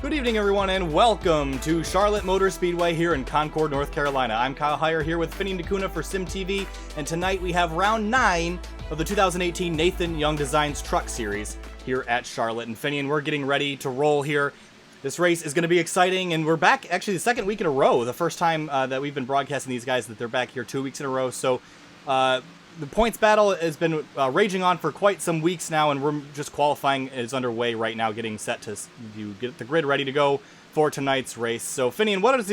Good evening, everyone, and welcome to Charlotte Motor Speedway here in Concord, North Carolina. I'm Kyle Heyer here with Finney Nakuna for SimTV, and tonight we have round 9 of the 2018 Nathan Young Designs Truck Series here at Charlotte. And Finney, and we're getting ready to roll here. This race is going to be exciting, and we're back actually the second week in a row. The first time that we've been broadcasting these guys that they're back here 2 weeks in a row. So the points battle has been raging on for quite some weeks now, and we're just qualifying is underway right now, getting set to get the grid ready to go for tonight's race. So, Finian, what is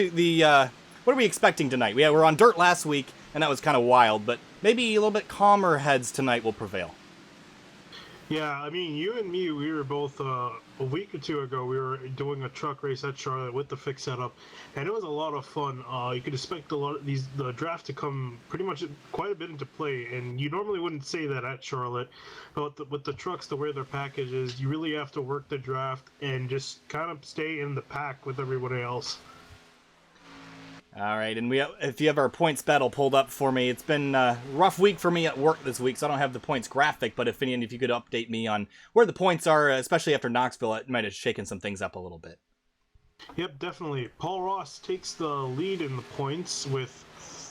what are we expecting tonight? We were on dirt last week, and that was kind of wild, but maybe a little bit calmer heads tonight will prevail. Yeah, I mean, you and me, we were both, a week or two ago, we were doing a truck race at Charlotte with the fixed setup, and it was a lot of fun. You could expect the draft to come pretty much quite a bit into play, and you normally wouldn't say that at Charlotte, but with the trucks, the way their package is, you really have to work the draft and just kind of stay in the pack with everybody else. All right, and if you have our points battle pulled up for me, it's been a rough week for me at work this week, so I don't have the points graphic, but if you could update me on where the points are, especially after Knoxville, it might have shaken some things up a little bit. Yep, definitely. Paul Ross takes the lead in the points with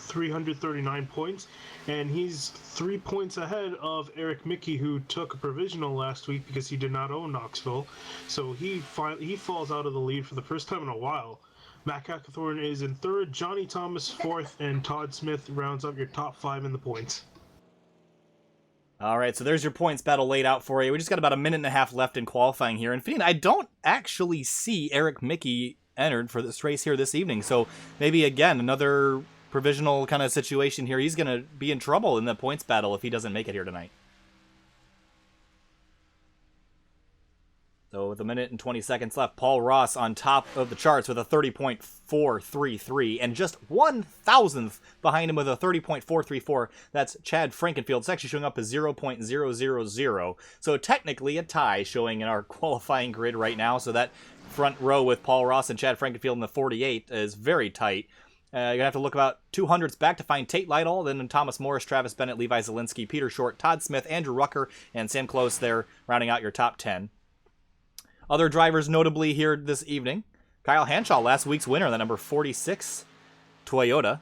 339 points, and he's 3 points ahead of Eric Mickey, who took a provisional last week because he did not own Knoxville, so he falls out of the lead for the first time in a while. Matt Hackathorn is in third, Johnny Thomas fourth, and Todd Smith rounds up your top 5 in the points. All right, so there's your points battle laid out for you. We just got about a minute and a half left in qualifying here. And Finney, I don't actually see Eric Mickey entered for this race here this evening. So maybe, again, another provisional kind of situation here. He's going to be in trouble in the points battle if he doesn't make it here tonight. So with a minute and 20 seconds left, Paul Ross on top of the charts with a 30.433, and just 1,000th behind him with a 30.434. That's Chad Frankenfield. It's actually showing up as 0.000. So technically a tie showing in our qualifying grid right now. So that front row with Paul Ross and Chad Frankenfield in the 48 is very tight. You're going to have to look about 200s back to find Tate Lytle, then Thomas Morris, Travis Bennett, Levi Zielinski, Peter Short, Todd Smith, Andrew Rucker, and Sam Close there rounding out your top 10. Other drivers notably here this evening. Kyle Hanshaw, last week's winner, the number 46 Toyota.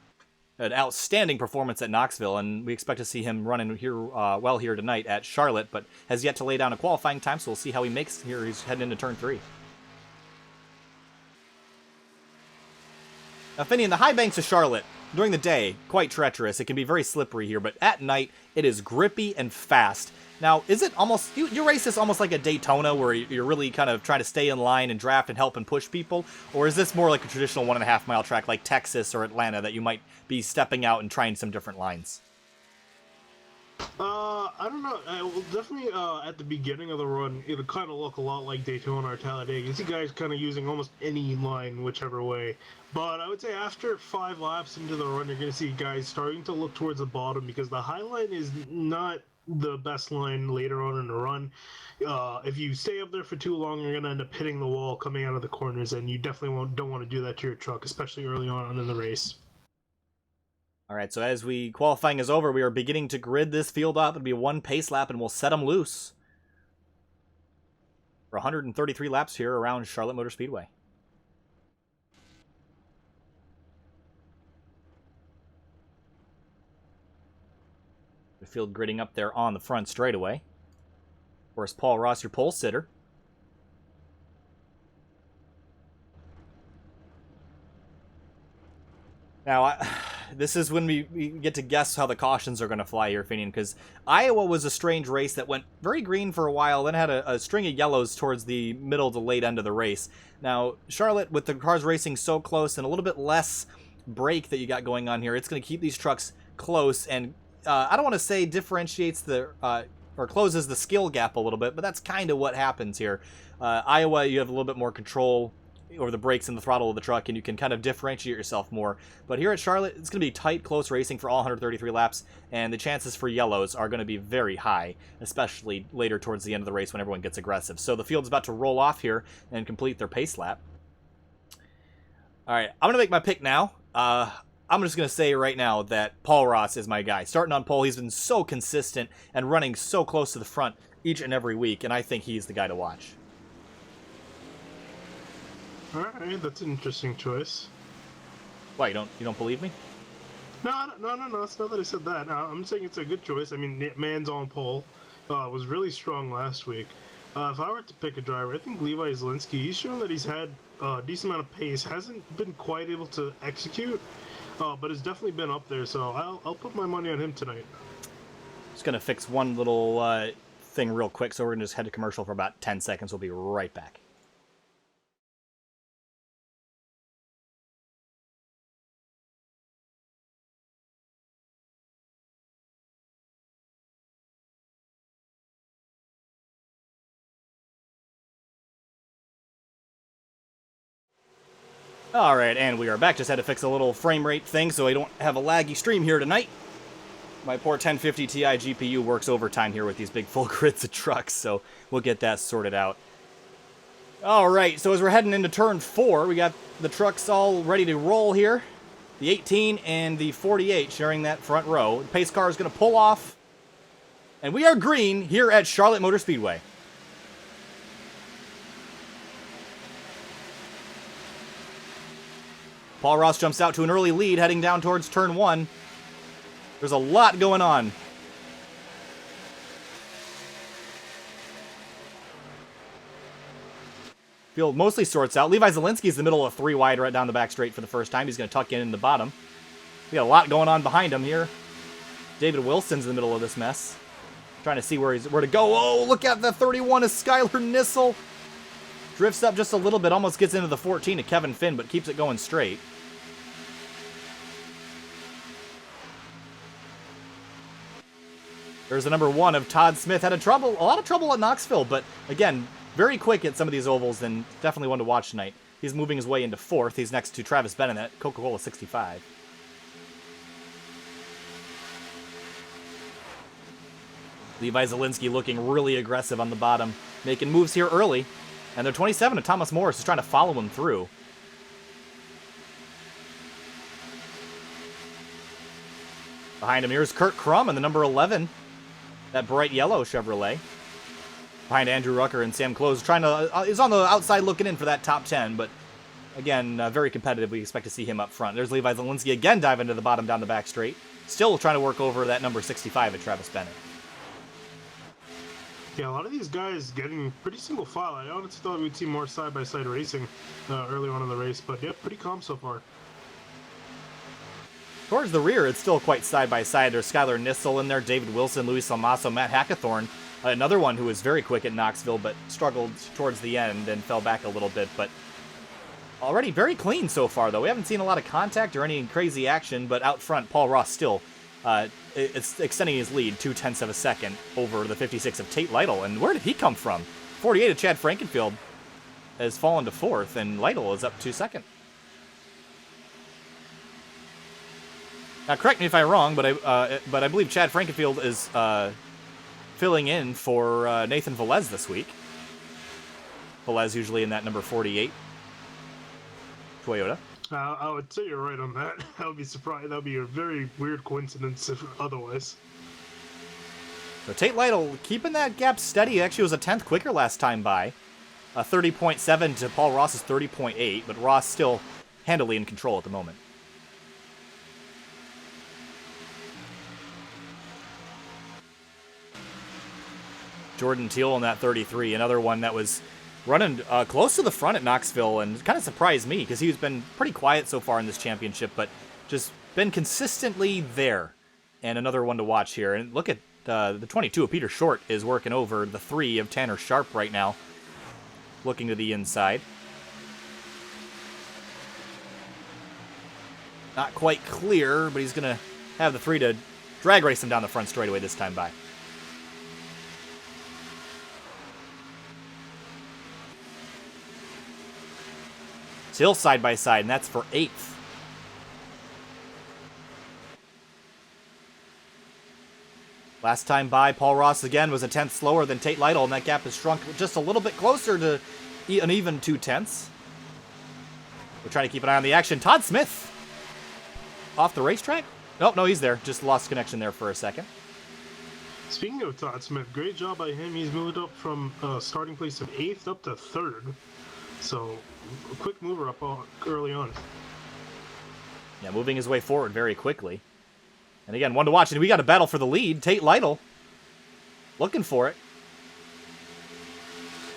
An outstanding performance at Knoxville, and we expect to see him running here here tonight at Charlotte, but has yet to lay down a qualifying time, so we'll see how he makes here. He's heading into turn 3. Now, Finney, in the high banks of Charlotte, during the day, quite treacherous. It can be very slippery here, but at night, it is grippy and fast. Now, is it almost, you race this almost like a Daytona where you're really kind of trying to stay in line and draft and help and push people? Or is this more like a traditional 1.5 mile track like Texas or Atlanta that you might be stepping out and trying some different lines? I don't know. Well, definitely at the beginning of the run, it'll kind of look a lot like Daytona or Talladega. You see guys kind of using almost any line, whichever way. But I would say after 5 laps into the run, you're going to see guys starting to look towards the bottom because the high line is not the best line later on in the run. If you stay up there for too long, you're going to end up hitting the wall coming out of the corners, and you definitely don't want to do that to your truck, especially early on in the race. All right, so as qualifying is over, we are beginning to grid this field up. It'll be one pace lap, and we'll set them loose for 133 laps here around Charlotte Motor Speedway. The field gridding up there on the front straightaway. Of course, Paul Ross, your pole sitter. Now, this is when we get to guess how the cautions are going to fly here, Finian, because Iowa was a strange race that went very green for a while, then had a string of yellows towards the middle to late end of the race. Now, Charlotte, with the cars racing so close and a little bit less brake that you got going on here, it's going to keep these trucks close, and I don't want to say differentiates or closes the skill gap a little bit, but that's kind of what happens here. Iowa, you have a little bit more control over the brakes and the throttle of the truck, and you can kind of differentiate yourself more. But here at Charlotte, it's going to be tight, close racing for all 133 laps, and the chances for yellows are going to be very high, especially later towards the end of the race when everyone gets aggressive. So the field's about to roll off here and complete their pace lap. All right, I'm going to make my pick now. I'm just going to say right now that Paul Ross is my guy. Starting on pole, he's been so consistent and running so close to the front each and every week, and I think he's the guy to watch. Alright, that's an interesting choice. Why, you don't believe me? No, it's not that I said that. I'm saying it's a good choice. I mean, Man's on pole. Was really strong last week. If I were to pick a driver, I think Levi Zielinski. He's shown that he's had a decent amount of pace. Hasn't been quite able to execute, but has definitely been up there. So I'll put my money on him tonight. Just gonna fix one little thing real quick, so we're gonna just head to commercial for about 10 seconds. We'll be right back. Alright, and we are back. Just had to fix a little frame rate thing so I don't have a laggy stream here tonight. My poor 1050 Ti GPU works overtime here with these big full grids of trucks, so we'll get that sorted out. Alright, so as we're heading into turn 4, we got the trucks all ready to roll here. The 18 and the 48 sharing that front row. The pace car is going to pull off. And we are green here at Charlotte Motor Speedway. Paul Ross jumps out to an early lead heading down towards turn 1. There's a lot going on. Field mostly sorts out. Levi Zielinski is in the middle of 3 wide right down the back straight for the first time. He's going to tuck in the bottom. We got a lot going on behind him here. David Wilson's in the middle of this mess. Trying to see where to go. Oh, look at the 31 of Skylar Nissel. Drifts up just a little bit, almost gets into the 14 of Kevin Finn, but keeps it going straight. There's the number 1 of Todd Smith. Had a lot of trouble at Knoxville, but again, very quick at some of these ovals, and definitely one to watch tonight. He's moving his way into 4th. He's next to Travis Bennett at Coca-Cola 65. Levi Zielinski looking really aggressive on the bottom, making moves here early. And the 27 of Thomas Morris is trying to follow him through. Behind him here's Kurt Crum and the number 11. That bright yellow Chevrolet. Behind Andrew Rucker and Sam Close, is on the outside looking in for that top 10, but again, very competitive. We expect to see him up front. There's Levi Zielinski again diving to the bottom down the back straight. Still trying to work over that number 65 at Travis Bennett. Yeah, a lot of these guys getting pretty single file. I honestly thought we'd see more side-by-side racing early on in the race, but yeah, pretty calm so far. Towards the rear, it's still quite side-by-side. There's Skylar Nissel in there, David Wilson, Luis Almaso, Matt Hackathorn. Another one who was very quick at Knoxville, but struggled towards the end and fell back a little bit. But already very clean so far, though. We haven't seen a lot of contact or any crazy action, but out front, Paul Ross still it's extending his lead 0.2 of a second over the 56 of Tate Lytle. And where did he come from? 48 of Chad Frankenfield has fallen to 4th, and Lytle is up 2 seconds. Now, correct me if I'm wrong, but I believe Chad Frankenfield is filling in for Nathan Velez this week. Velez usually in that number 48 Toyota. I would say you're right on that. I would be surprised. That would be a very weird coincidence if otherwise. So Tate Lytle keeping that gap steady. Actually, was a 10th quicker last time by. 30.7 to Paul Ross's 30.8, but Ross still handily in control at the moment. Jordan Teal in that 33, another one that was running close to the front at Knoxville, and kind of surprised me because he's been pretty quiet so far in this championship, but just been consistently there. And another one to watch here. And look at the 22 of Peter Short is working over the 3 of Tanner Sharp right now, looking to the inside. Not quite clear, but he's going to have the 3 to drag race him down the front straightaway this time by. Still side by side, and that's for 8th. Last time by, Paul Ross again was a 10th slower than Tate Lytle, and that gap has shrunk just a little bit closer to an even 0.2. We're trying to keep an eye on the action. Todd Smith off the racetrack? Nope, no, he's there. Just lost connection there for a second. Speaking of Todd Smith, great job by him. He's moved up from starting place of 8th up to 3rd. So, a quick mover up early on. Yeah, moving his way forward very quickly. And again, one to watch. And we got a battle for the lead. Tate Lytle looking for it.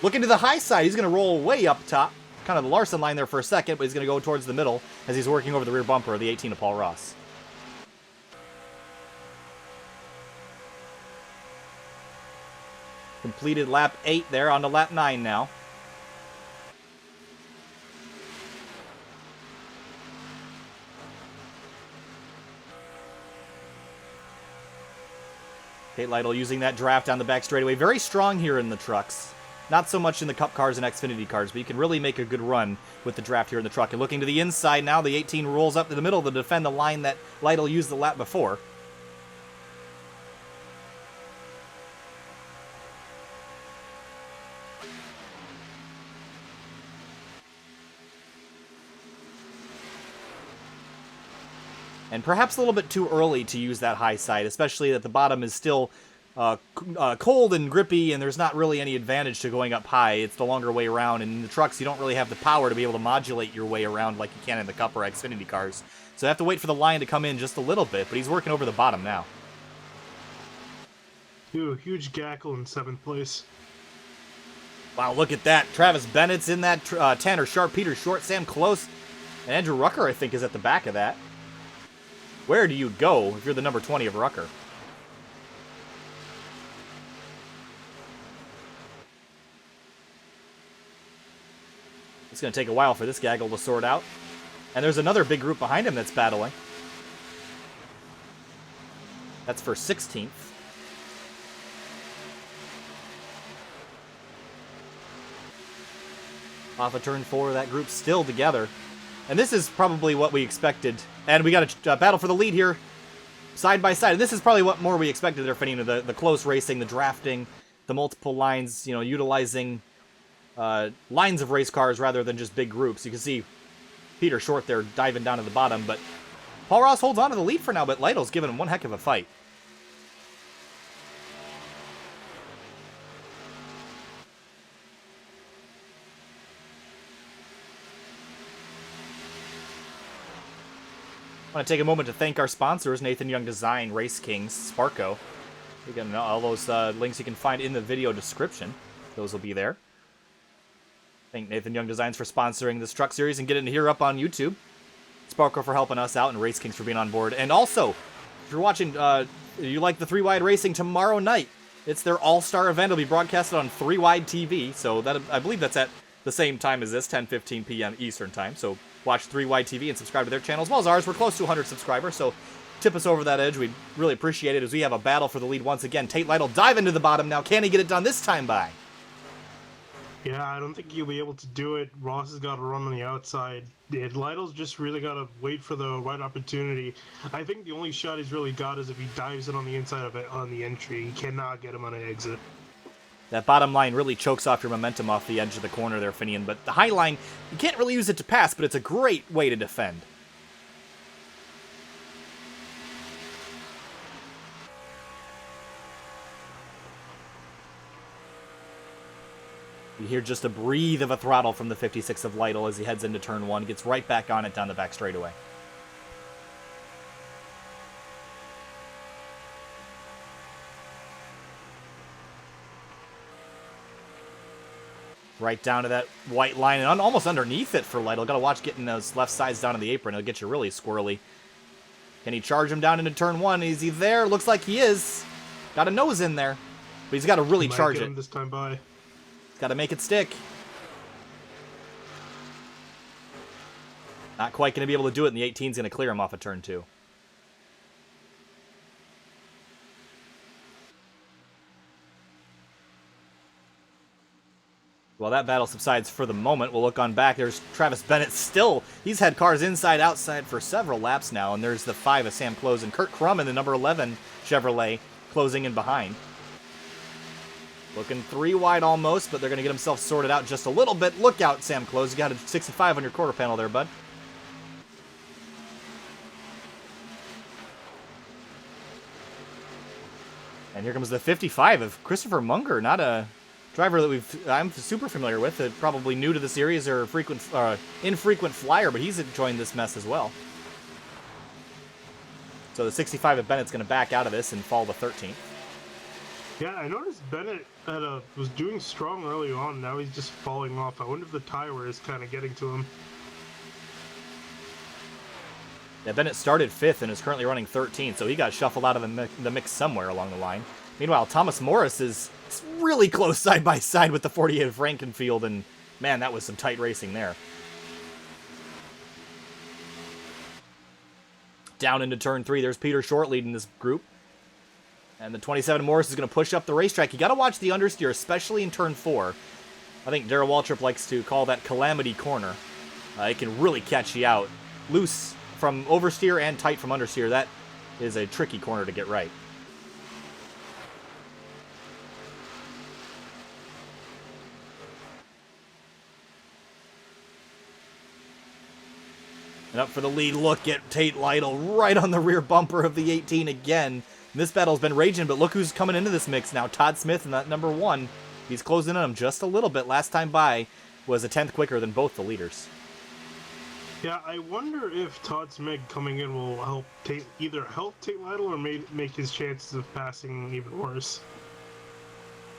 Looking to the high side. He's going to roll way up top. Kind of the Larson line there for a second, but he's going to go towards the middle as he's working over the rear bumper of the 18 of Paul Ross. Completed lap 8 there, on to lap 9 now. Tate Lytle using that draft down the back straightaway. Very strong here in the trucks. Not so much in the Cup cars and Xfinity cars, but you can really make a good run with the draft here in the truck. And looking to the inside now, the 18 rolls up to the middle to defend the line that Lytle used the lap before. And perhaps a little bit too early to use that high side, especially that the bottom is still cold and grippy, and there's not really any advantage to going up high. It's the longer way around, and in the trucks, you don't really have the power to be able to modulate your way around like you can in the Cup or Xfinity cars. So you have to wait for the line to come in just a little bit, but he's working over the bottom now. Ooh, huge gackle in 7th place. Wow, look at that. Travis Bennett's in that. Tanner Sharp, Peter Short, Sam Close, and Andrew Rucker, I think, is at the back of that. Where do you go if you're the number 20 of Rucker? It's going to take a while for this gaggle to sort out. And there's another big group behind him that's battling. That's for 16th. Off of turn 4, that group's still together. And this is probably what we expected. And we got a battle for the lead here, side by side. And this is probably what more we expected there, Finino. The close racing, the drafting, the multiple lines, you know, utilizing lines of race cars rather than just big groups. You can see Peter Short there diving down to the bottom. But Paul Ross holds on to the lead for now, but Lytle's giving him one heck of a fight. I want to take a moment to thank our sponsors, Nathan Young Design, Race Kings, Sparco. Again, all those links you can find in the video description. Those will be there. Thank Nathan Young Designs for sponsoring this truck series and getting it here up on YouTube. Sparco for helping us out, and Race Kings for being on board. And also, if you're watching, you like the 3WideRacing tomorrow night, it's their all-star event. It'll be broadcasted on 3Wide TV, so that I believe that's at the same time as this, 10:15 p.m. Eastern Time. So watch 3Wide TV and subscribe to their channel as well as ours. We're close to 100 subscribers, so tip us over that edge. We'd really appreciate it as we have a battle for the lead once again. Tate Lytle dive into the bottom now. Can he get it done this time by? Yeah, I don't think he'll be able to do it. Ross has got to run on the outside. Yeah, Lytle's just really got to wait for the right opportunity. I think the only shot he's really got is if he dives it on the inside of it on the entry. He cannot get him on an exit. That bottom line really chokes off your momentum off the edge of the corner there, Finian. But the high line, you can't really use it to pass, but it's a great way to defend. You hear just a breathe of a throttle from the 56 of Lytle as he heads into turn 1. Gets right back on it down the back straightaway. Right down to that white line and almost underneath it for Lytle. Got to watch getting those left sides down to the apron. It'll get you really squirrely. Can he charge him down into turn 1? Is he there? Looks like he is. Got a nose in there. But he's got to really charge it. This time by. Got to make it stick. Not quite going to be able to do it, and the 18's going to clear him off of turn 2. While that battle subsides for the moment, we'll look on back. There's Travis Bennett still. He's had cars inside, outside for several laps now, and there's the 5 of Sam Close and Kurt Crum in the number 11 Chevrolet closing in behind. Looking 3 wide almost, but they're going to get themselves sorted out just a little bit. Look out, Sam Close. You got a 65 on your quarter panel there, bud. And here comes the 55 of Christopher Munger. Not a Driver that I'm super familiar with, probably new to the series or infrequent flyer, but he's joined this mess as well. So the 65 at Bennett's going to back out of this and fall to 13th. Yeah, I noticed Bennett was doing strong early on. Now he's just falling off. I wonder if the tire is kind of getting to him. Yeah, Bennett started 5th and is currently running 13th, so he got shuffled out of the mix somewhere along the line. Meanwhile, Thomas Morris is really close side by side with the 48 of Frankenfield, and man, that was some tight racing there. Down into turn 3, there's Peter Short leading this group. And the 27 Morris is going to push up the racetrack. You got to watch the understeer, especially in turn 4. I think Darrell Waltrip likes to call that calamity corner. It can really catch you out. Loose from oversteer and tight from understeer. That is a tricky corner to get right. And up for the lead, look at Tate Lytle right on the rear bumper of the 18 again. This battle's been raging, but look who's coming into this mix now. Todd Smith in that number 1. He's closing in on him just a little bit. Last time by was a 10th quicker than both the leaders. Yeah, I wonder if Todd Smith coming in will either help Tate Lytle or make his chances of passing even worse.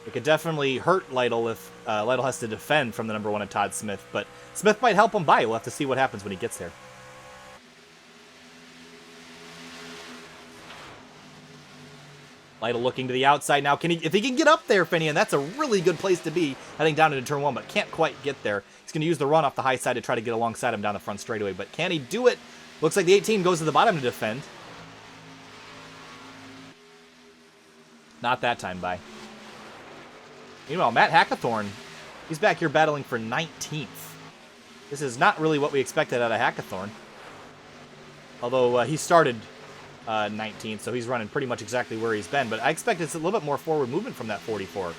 It could definitely hurt Lytle if Lytle has to defend from the number 1 at Todd Smith, but Smith might help him by. We'll have to see what happens when he gets there. Lytle looking to the outside now. If he can get up there, Finian, that's a really good place to be heading down into turn 1, but can't quite get there. He's going to use the run off the high side to try to get alongside him down the front straightaway, but can he do it? Looks like the 18 goes to the bottom to defend. Not that time by. Meanwhile, Matt Hackathorn, he's back here battling for 19th. This is not really what we expected out of Hackathorn. Although he started 19th, so he's running pretty much exactly where he's been, but I expect it's a little bit more forward movement from that 44.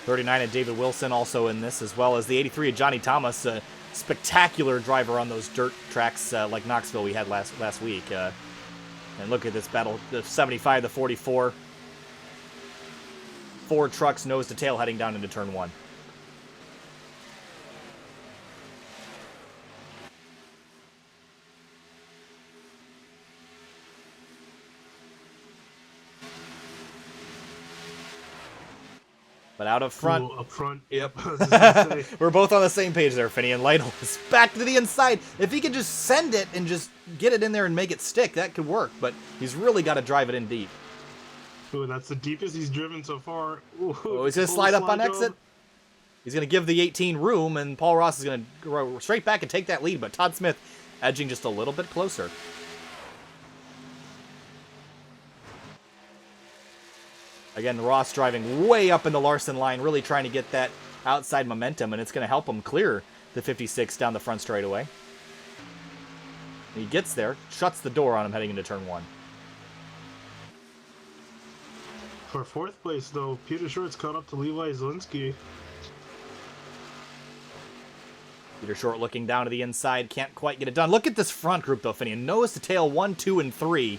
'39 of David Wilson also in this, as well as the 83 of Johnny Thomas, a spectacular driver on those dirt tracks like Knoxville we had last week. And look at this battle, the 75, the 44. 4 trucks nose to tail heading down into turn 1. But out of front. Ooh, up front. Yep. We're both on the same page there, Finney. And Lytle is back to the inside. If he could just send it and just get it in there and make it stick, that could work. But he's really got to drive it in deep. Ooh, that's the deepest he's driven so far. Ooh, oh, he's going to slide up on exit. He's going to give the 18 room, and Paul Ross is going to go straight back and take that lead. But Todd Smith edging just a little bit closer. Again, Ross driving way up in the Larson line, really trying to get that outside momentum, and it's going to help him clear the 56 down the front straightaway. And he gets there, shuts the door on him heading into turn 1. For 4th place, though, Peter Short's caught up to Levi Zielinski. Peter Short looking down to the inside, can't quite get it done. Look at this front group, though, Finney. Nose to tail, 1, 2, and 3.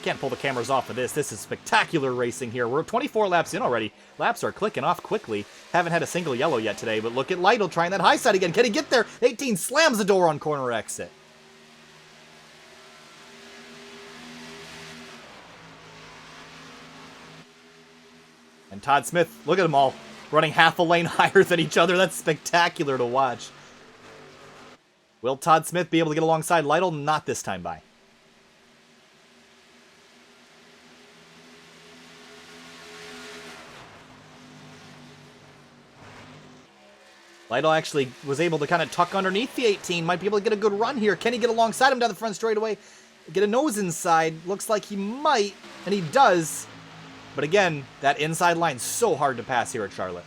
Can't pull the cameras off of this. This is spectacular racing here. We're 24 laps in already. Laps are clicking off quickly. Haven't had a single yellow yet today, but look at Lytle trying that high side again. Can he get there? 18 slams the door on corner exit. And Todd Smith, look at them all running half a lane higher than each other. That's spectacular to watch. Will Todd Smith be able to get alongside Lytle? Not this time by. Lytle actually was able to kind of tuck underneath the 18. Might be able to get a good run here. Can he get alongside him down the front straightaway? Get a nose inside. Looks like he might, and he does. But again, that inside line's so hard to pass here at Charlotte.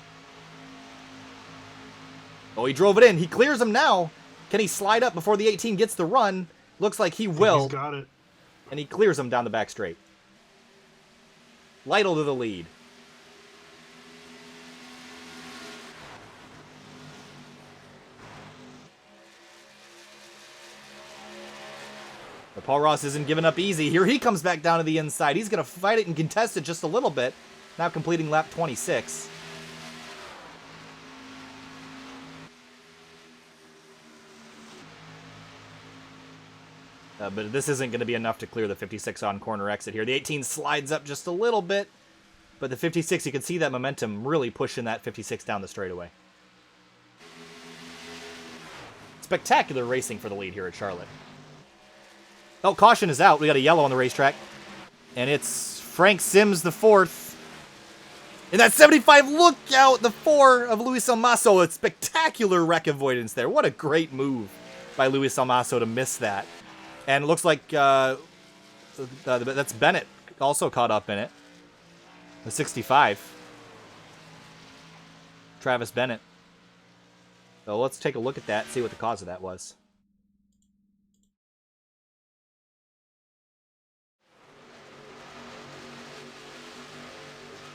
Oh, he drove it in. He clears him now. Can he slide up before the 18 gets the run? Looks like he will. He's got it. And he clears him down the back straight. Lytle to the lead. Paul Ross isn't giving up easy. Here he comes back down to the inside. He's going to fight it and contest it just a little bit. Now completing lap 26. But this isn't going to be enough to clear the 56 on corner exit here. The 18 slides up just a little bit. But the 56, you can see that momentum really pushing that 56 down the straightaway. Spectacular racing for the lead here at Charlotte. Oh, caution is out. We got a yellow on the racetrack. And it's Frank Sims the fourth. And that 75, look out, the 4 of Luis Almaso. A spectacular wreck avoidance there. What a great move by Luis Almaso to miss that. And it looks like that's Bennett also caught up in it. The 65. Travis Bennett. So let's take a look at that, see what the cause of that was.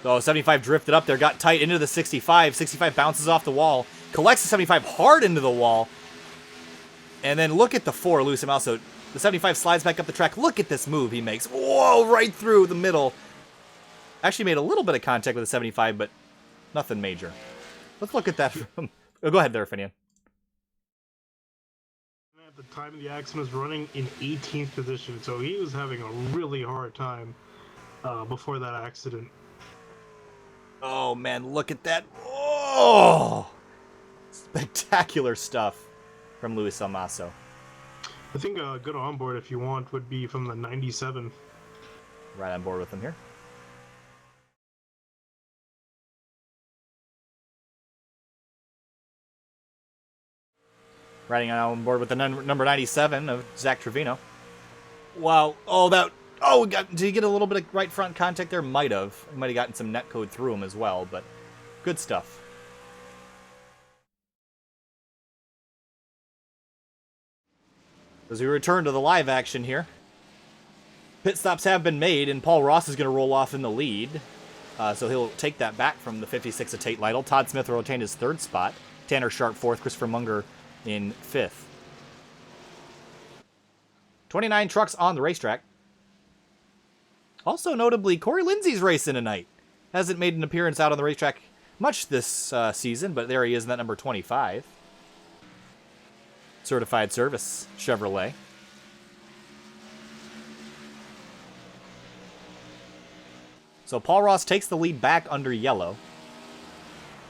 So 75 drifted up there, got tight into the 65. 65 bounces off the wall, collects the 75 hard into the wall. And then look at the 4, Luis Almaso. The 75 slides back up the track. Look at this move he makes. Whoa, right through the middle. Actually made a little bit of contact with the 75, but nothing major. Let's look at that from... Oh, go ahead there, Finian. At the time of the accident was running in 18th position, so he was having a really hard time before that accident. Oh, man, look at that. Oh! Spectacular stuff from Luis Almaso. I think a good onboard, if you want, would be from the 97. Right on board with him here. Riding on board with the number 97 of Zach Trevino. Wow. Oh, that... Oh, did he get a little bit of right front contact there? Might have. He might have gotten some net code through him as well, but good stuff. As we return to the live action here, pit stops have been made, and Paul Ross is going to roll off in the lead. So he'll take that back from the 56 of Tate Lytle. Todd Smith will retain his 3rd spot. Tanner Sharp 4th. Christopher Munger in 5th. 29 trucks on the racetrack. Also notably, Corey Lindsay's racing tonight. Hasn't made an appearance out on the racetrack much this season, but there he is in that number 25. Certified Service Chevrolet. So Paul Ross takes the lead back under yellow.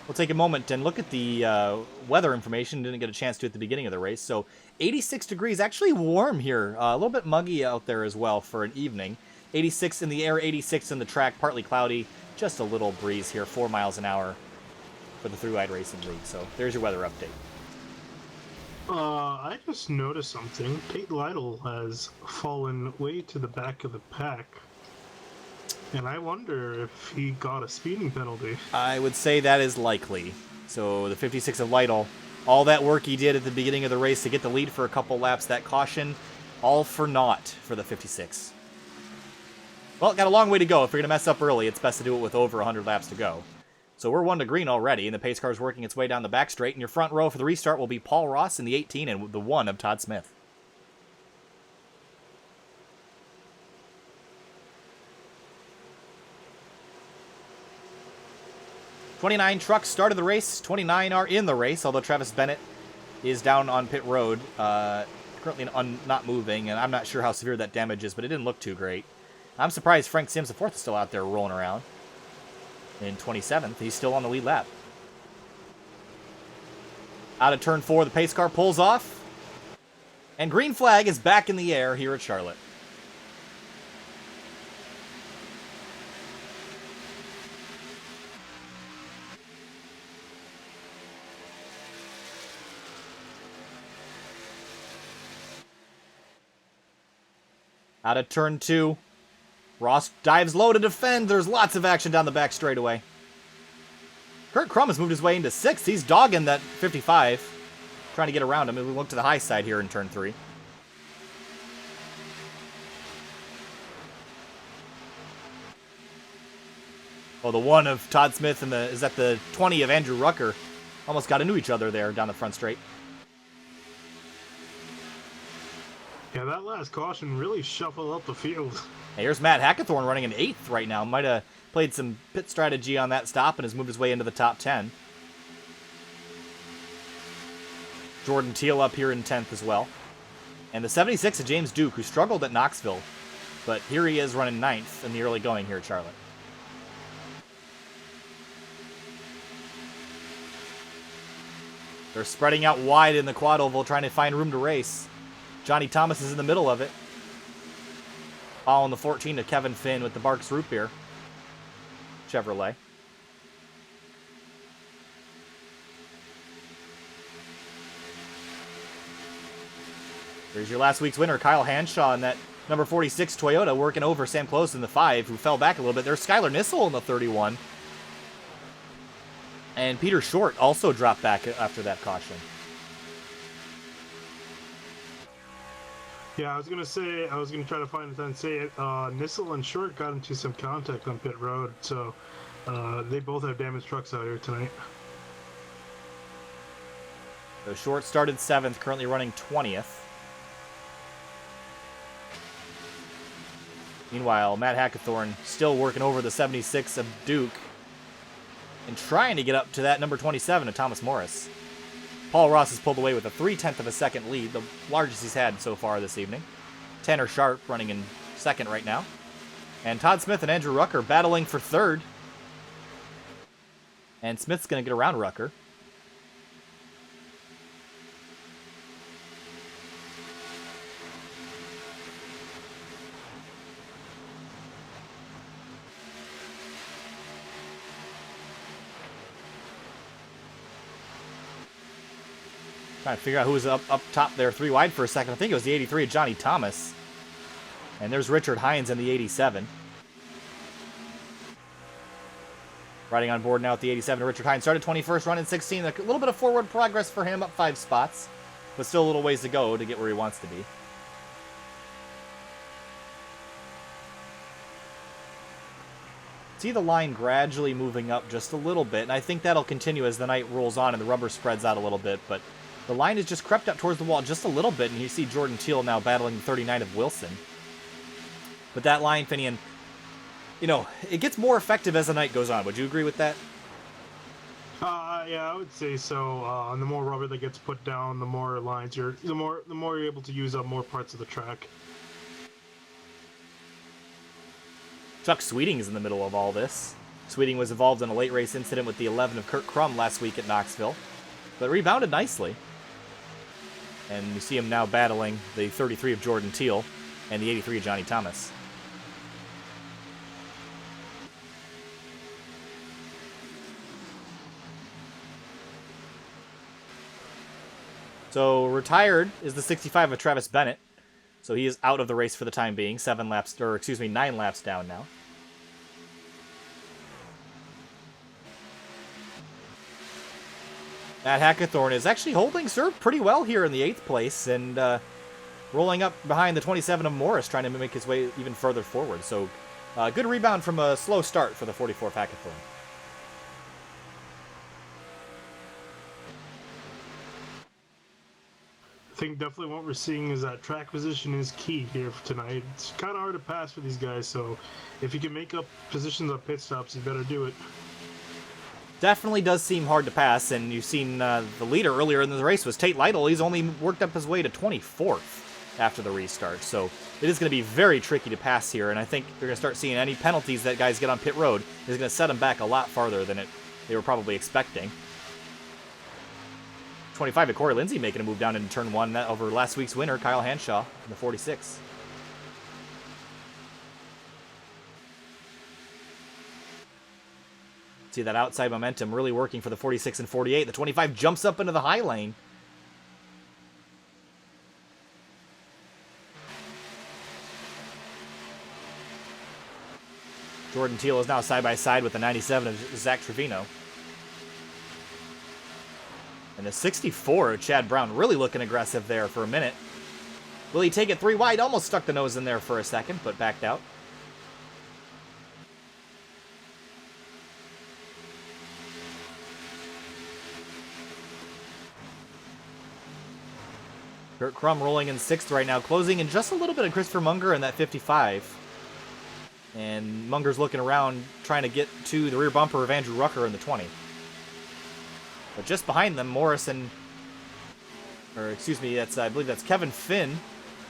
We'll take a moment and look at the weather information. Didn't get a chance to at the beginning of the race. So 86 degrees, actually warm here. A little bit muggy out there as well for an evening. 86 in the air, 86 in the track, partly cloudy. Just a little breeze here, 4 miles an hour for the 3WideRacing League. So there's your weather update. I just noticed something. Tate Lytle has fallen way to the back of the pack. And I wonder if he got a speeding penalty. I would say that is likely. So the 56 of Lytle, all that work he did at the beginning of the race to get the lead for a couple laps, that caution, all for naught for the 56. Well, got a long way to go. If you're going to mess up early, it's best to do it with over 100 laps to go. So we're 1 to green already, and the pace car is working its way down the back straight. And your front row for the restart will be Paul Ross in the 18 and the 1 of Todd Smith. "29 trucks started the race. 29 are in the race, although Travis Bennett is down on pit road, currently not moving, and I'm not sure how severe that damage is, but it didn't look too great. I'm surprised Frank Sims, the 4th, is still out there rolling around. In 27th, he's still on the lead lap. Out of turn 4, the pace car pulls off. And green flag is back in the air here at Charlotte. Out of turn 2. Ross dives low to defend. There's lots of action down the back straightaway. Kurt Crum has moved his way into 6th. He's dogging that 55. Trying to get around him. We'll look to the high side here in turn 3. Oh, the 1 of Todd Smith and is that the 20 of Andrew Rucker. Almost got into each other there down the front straight. Yeah, Yeah, that last caution really shuffled up the field. Hey, here's Matt Hackathorn running in 8th right now. Might have played some pit strategy on that stop and has moved his way into the top 10. Jordan Teal up here in 10th as well. And the 76 of James Duke, who struggled at Knoxville. But here he is running 9th in the early going here at Charlotte. They're spreading out wide in the quad oval, trying to find room to race. Johnny Thomas is in the middle of it. Following the 14 to Kevin Finn with the Barks Root Beer Chevrolet. There's your last week's winner, Kyle Hanshaw, in that number 46 Toyota, working over Sam Close in the 5, who fell back a little bit. There's Skylar Nissel in the 31. And Peter Short also dropped back after that caution. Yeah, I was gonna try to find it and say it. Nissel and Short got into some contact on pit road, so they both have damaged trucks out here tonight. So Short started 7th, currently running 20th. Meanwhile, Matt Hackathorn still working over the 76 of Duke and trying to get up to that number 27 of Thomas Morris. Paul Ross has pulled away with a 0.3 of a second lead, the largest he's had so far this evening. Tanner Sharp running in 2nd right now. And Todd Smith and Andrew Rucker battling for 3rd. And Smith's going to get around Rucker. Trying to figure out who was up top there, 3 wide for a second. I think it was the 83 of Johnny Thomas. And there's Richard Hines in the 87. Riding on board now at the 87, Richard Hines started 21st, running 16. A little bit of forward progress for him, up 5 spots. But still a little ways to go to get where he wants to be. See the line gradually moving up just a little bit, and I think that'll continue as the night rolls on and the rubber spreads out a little bit, but the line has just crept up towards the wall just a little bit, and you see Jordan Teal now battling the 39 of Wilson. But that line, Finian, you know, it gets more effective as the night goes on. Would you agree with that? Yeah, I would say so. And the more rubber that gets put down, the more lines the more you're able to use up more parts of the track. Chuck Sweeting is in the middle of all this. Sweeting was involved in a late race incident with the 11 of Kurt Crum last week at Knoxville, but rebounded nicely. And you see him now battling the 33 of Jordan Teal and the 83 of Johnny Thomas. So retired is the 65 of Travis Bennett. So he is out of the race for the time being. 9 laps down now. Matt Hackathorn is actually holding serve pretty well here in the 8th place and rolling up behind the 27 of Morris, trying to make his way even further forward. So good rebound from a slow start for the 44 of Hackathorn. I think definitely what we're seeing is that track position is key here for tonight. It's kind of hard to pass for these guys, so if you can make up positions on pit stops, you better do it. Definitely does seem hard to pass, and you've seen the leader earlier in the race was Tate Lytle. He's only worked up his way to 24th after the restart, so it is going to be very tricky to pass here, and I think you're going to start seeing any penalties that guys get on pit road is going to set them back a lot farther than they were probably expecting. 25 of Corey Lindsay making a move down into turn 1 over last week's winner, Kyle Hanshaw, in the 46. See that outside momentum really working for the 46 and 48. The 25 jumps up into the high lane. Jordan Teal is now side by side with the 97 of Zach Trevino. And the 64 of Chad Brown really looking aggressive there for a minute. Will he take it 3 wide? Almost stuck the nose in there for a second, but backed out. Kurt Crum rolling in 6th right now, closing in just a little bit of Christopher Munger in that 55. And Munger's looking around, trying to get to the rear bumper of Andrew Rucker in the 20. But just behind them, Morrison, or excuse me, I believe that's Kevin Finn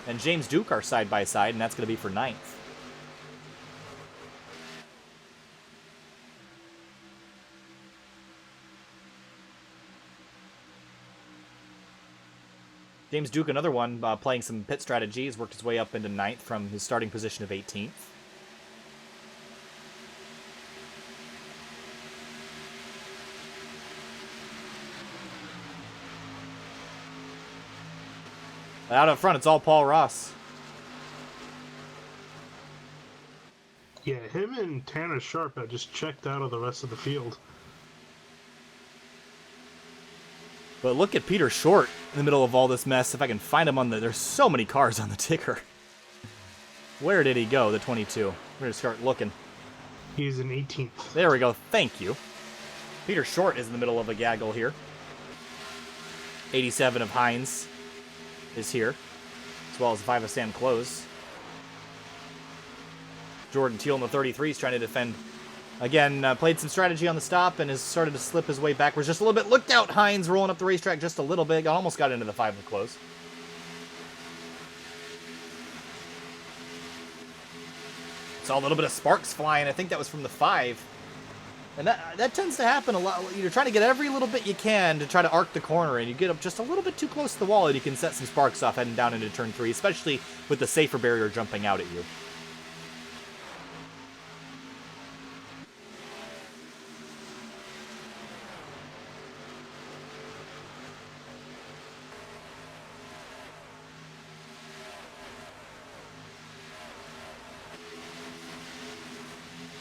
and James Duke are side by side, and that's going to be for 9th. James Duke, another one, playing some pit strategy, has worked his way up into 9th from his starting position of 18th. Out up front, it's all Paul Ross. Yeah, him and Tanner Sharp have just checked out of the rest of the field. But look at Peter Short in the middle of all this mess. If I can find him on the... There's so many cars on the ticker. Where did he go, the 22? We're going to start looking. He's in 18th. There we go. Thank you. Peter Short is in the middle of a gaggle here. 87 of Hines is here, as well as 5 of Sam Close. Jordan Teal in the 33 is trying to defend. Again, played some strategy on the stop and has started to slip his way backwards just a little bit. Looked out, Hines rolling up the racetrack just a little bit. Almost got into the 5 of Close. Saw a little bit of sparks flying. I think that was from the 5. And that tends to happen a lot. You're trying to get every little bit you can to try to arc the corner, and you get up just a little bit too close to the wall, and you can set some sparks off heading down into turn 3, especially with the safer barrier jumping out at you.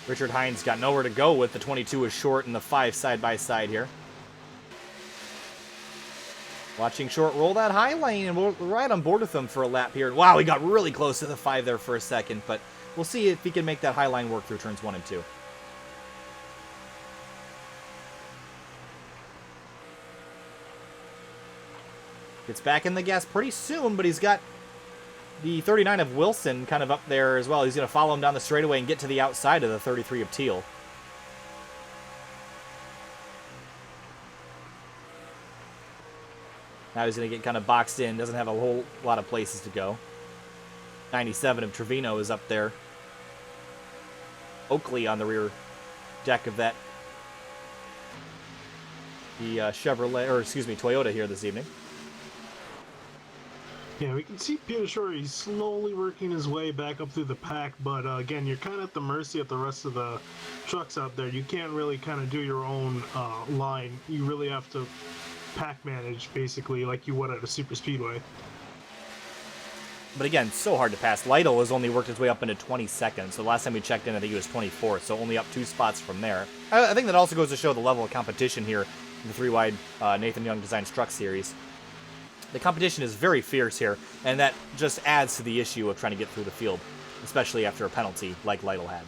Richard Hines got nowhere to go with the 22 is Short and the 5 side by side here. Watching Short roll that high lane, and we're right on board with him for a lap here. Wow, he got really close to the 5 there for a second, but we'll see if he can make that high line work through turns 1 and 2. Gets back in the gas pretty soon, but he's got the 39 of Wilson kind of up there as well. He's going to follow him down the straightaway and get to the outside of the 33 of Teal. Now he's going to get kind of boxed in. Doesn't have a whole lot of places to go. 97 of Trevino is up there. Oakley on the rear deck of that. The Chevrolet, or excuse me, Toyota here this evening. Yeah, we can see Peter Short. He's slowly working his way back up through the pack, but again, you're kind of at the mercy of the rest of the trucks out there. You can't really kind of do your own line. You really have to pack manage, basically, like you would at a super speedway. But again, so hard to pass. Lytle has only worked his way up into 22nd, so the last time we checked in, I think he was 24th, so only up 2 spots from there. I think that also goes to show the level of competition here in the 3-wide Nathan Young Designs Truck Series. The competition is very fierce here, and that just adds to the issue of trying to get through the field, especially after a penalty like Lytle had.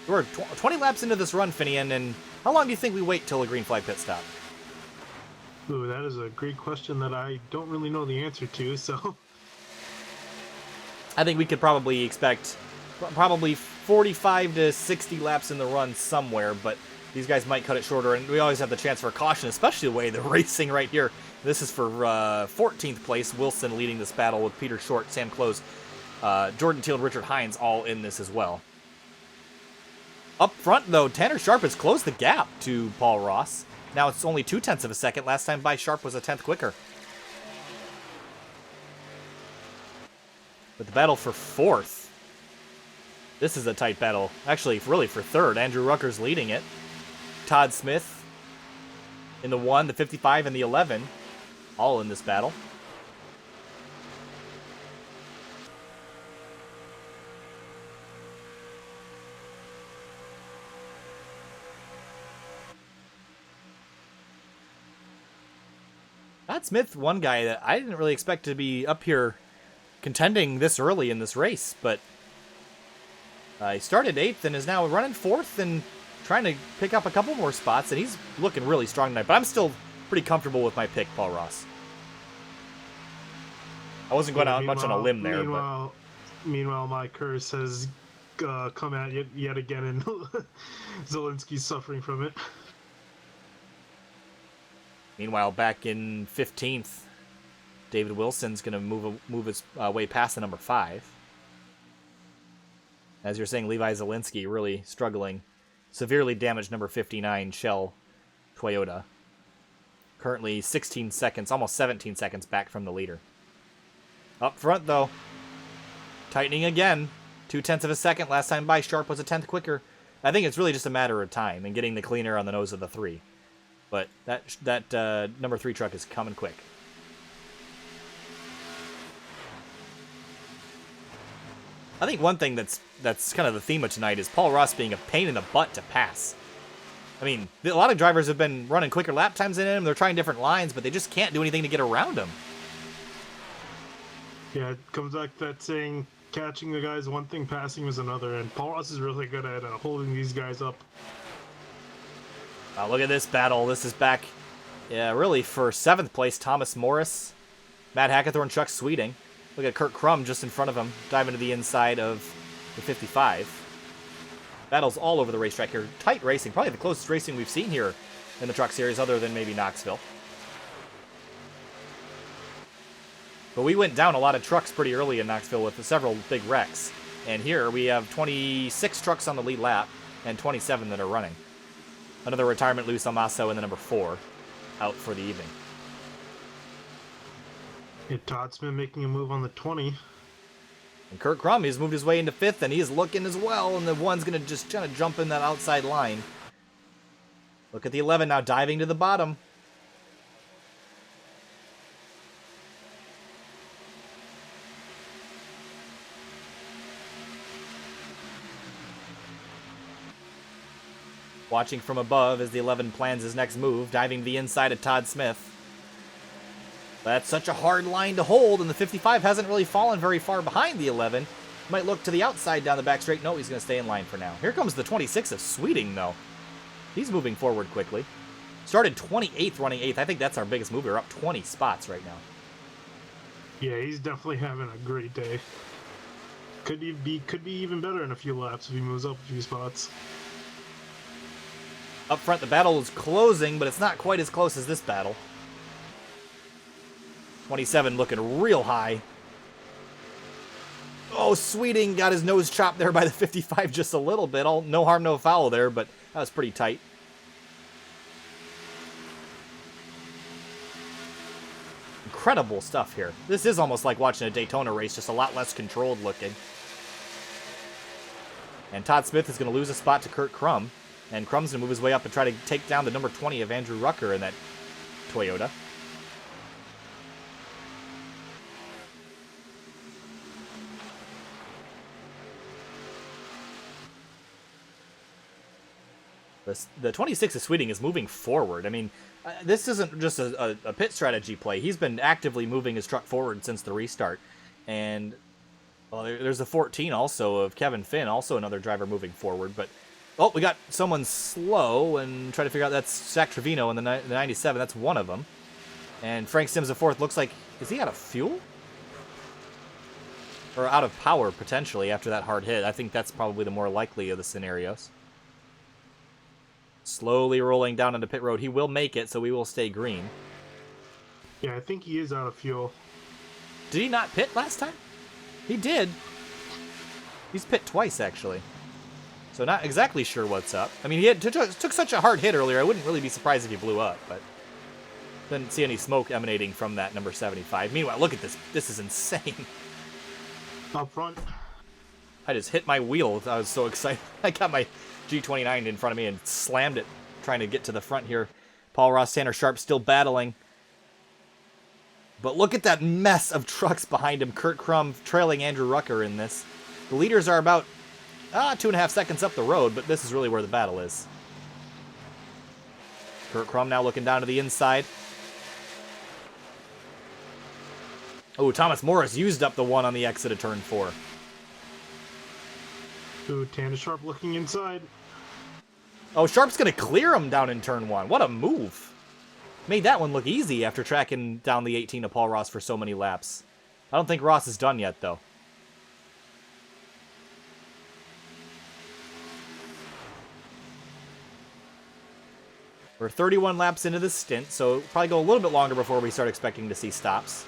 We're 20 laps into this run, Finian, and how long do you think we wait till a green flag pit stop? Ooh, that is a great question that I don't really know the answer to, so... I think we could probably expect probably 45 to 60 laps in the run somewhere, but these guys might cut it shorter, and we always have the chance for a caution, especially the way they're racing right here. This is for 14th place. Wilson leading this battle with Peter Short, Sam Close, Jordan Teal, and Richard Hines all in this as well. Up front, though, Tanner Sharp has closed the gap to Paul Ross. Now it's only 0.2 of a second. Last time by, Sharp was a 10th quicker. But the battle for 4th. This is a tight battle. Actually, really for 3rd. Andrew Rucker's leading it. Todd Smith in the 1, the 55, and the 11. All in this battle. Todd Smith, one guy that I didn't really expect to be up here contending this early in this race, but he started 8th and is now running 4th and trying to pick up a couple more spots, and he's looking really strong tonight. But I'm still pretty comfortable with my pick, Paul Ross. I wasn't going out much on a limb there, Meanwhile, my curse has come out yet again, and Zelensky's suffering from it. Meanwhile, back in 15th, David Wilson's going to move his way past the number 5. As you're saying, Levi Zelensky really struggling. Severely damaged number 59 Shell Toyota. Currently 16 seconds, almost 17 seconds back from the leader. Up front, though. Tightening again. 0.2 of a second. Last time by, Sharp was a 10th quicker. I think it's really just a matter of time and getting the cleaner on the nose of the 3. But that number 3 truck is coming quick. I think one thing that's kind of the theme of tonight is Paul Ross being a pain in the butt to pass. I mean, a lot of drivers have been running quicker lap times than him. They're trying different lines, but they just can't do anything to get around him. Yeah, it comes back to that saying, catching the guys one thing, passing was another, and Paul Ross is really good at holding these guys up. Look at this battle. This is back, really, for 7th place, Thomas Morris, Matt Hackathorn, Chuck Sweeting. Look at Kurt Crum just in front of him, diving to the inside of the 55. Battles all over the racetrack here. Tight racing, probably the closest racing we've seen here in the Truck Series, other than maybe Knoxville. But we went down a lot of trucks pretty early in Knoxville with several big wrecks. And here we have 26 trucks on the lead lap and 27 that are running. Another retirement, Luis Almaso in the number 4, out for the evening. Todd Smith making a move on the 20. And Kurt Crum, he's moved his way into 5th, and he is looking as well, and the 1's going to just kind of jump in that outside line. Look at the 11 now diving to the bottom. Watching from above as the 11 plans his next move, diving to the inside of Todd Smith. That's such a hard line to hold, and the 55 hasn't really fallen very far behind the 11. Might look to the outside down the back straight. No, he's going to stay in line for now. Here comes the 26 of Sweeting, though. He's moving forward quickly. Started 28th, running 8th. I think that's our biggest move. We're up 20 spots right now. Yeah, he's definitely having a great day. Could be even better in a few laps if he moves up a few spots. Up front, the battle is closing, but it's not quite as close as this battle. 27 looking real high. Oh, Sweeting got his nose chopped there by the 55 just a little bit. No harm, no foul there, but that was pretty tight. Incredible stuff here. This is almost like watching a Daytona race, just a lot less controlled looking. And Todd Smith is going to lose a spot to Kurt Crum. And Crum's going to move his way up and try to take down the number 20 of Andrew Rucker in that Toyota. The 26 of Sweeting is moving forward. I mean, this isn't just a pit strategy play. He's been actively moving his truck forward since the restart. And well, there's the 14 also of Kevin Finn, also another driver moving forward. But, oh, we got someone slow and try to figure out that's Zach Trevino in the 97. That's one of them. And Frank Sims, the 4th, looks like, is he out of fuel? Or out of power, potentially, after that hard hit. I think that's probably the more likely of the scenarios. Slowly rolling down onto pit road. He will make it, so we will stay green. Yeah, I think he is out of fuel. Did he not pit last time? He did. He's pit twice, actually. So not exactly sure what's up. I mean, he took such a hard hit earlier, I wouldn't really be surprised if he blew up, but didn't see any smoke emanating from that number 75. Meanwhile, look at this. This is insane. Up front. I just hit my wheel. I was so excited. I got my G29 in front of me and slammed it, trying to get to the front here. Paul Ross, Tanner Sharp still battling. But look at that mess of trucks behind him. Kurt Crum trailing Andrew Rucker in this. The leaders are about 2.5 seconds up the road, but this is really where the battle is. Kurt Crum now looking down to the inside. Oh, Thomas Morris used up the 1 on the exit of turn 4. Ooh, Tanner Sharp looking inside. Oh, Sharp's going to clear him down in turn 1. What a move. Made that one look easy after tracking down the 18 of Paul Ross for so many laps. I don't think Ross is done yet, though. We're 31 laps into this stint, so probably go a little bit longer before we start expecting to see stops.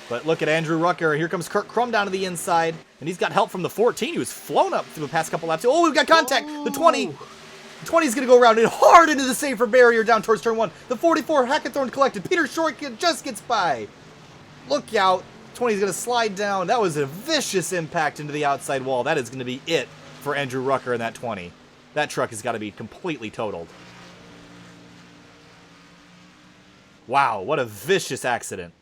But look at Andrew Rucker. Here comes Kurt Krum down to the inside, and he's got help from the 14. He was flown up through the past couple laps. Oh, we've got contact. The 20. The 20 is going to go around and hard into the safer barrier down towards turn 1. The 44, Hackathorn collected. Peter Short just gets by. Look out. 20 is going to slide down. That was a vicious impact into the outside wall. That is going to be it for Andrew Rucker in that 20. That truck has got to be completely totaled. Wow, what a vicious accident.